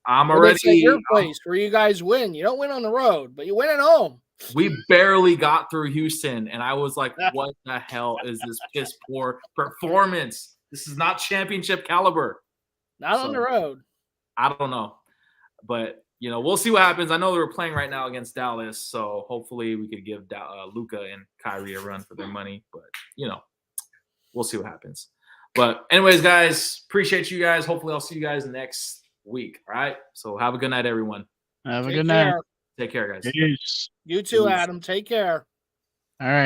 I'm already at your place where you guys win. You don't win on the road, but you win at home. We barely got through Houston, and I was like, what the hell is this piss poor performance? This is not championship caliber. Not on the road. I don't know. But, you know, we'll see what happens. I know they were playing right now against Dallas, so hopefully we could give Luka and Kyrie a run for their money. But, you know, we'll see what happens. But anyways, guys, appreciate you guys. Hopefully I'll see you guys next week. All right? So have a good night, everyone. Have a good night. Take care, guys. Peace. You too, Adam. Take care. All right.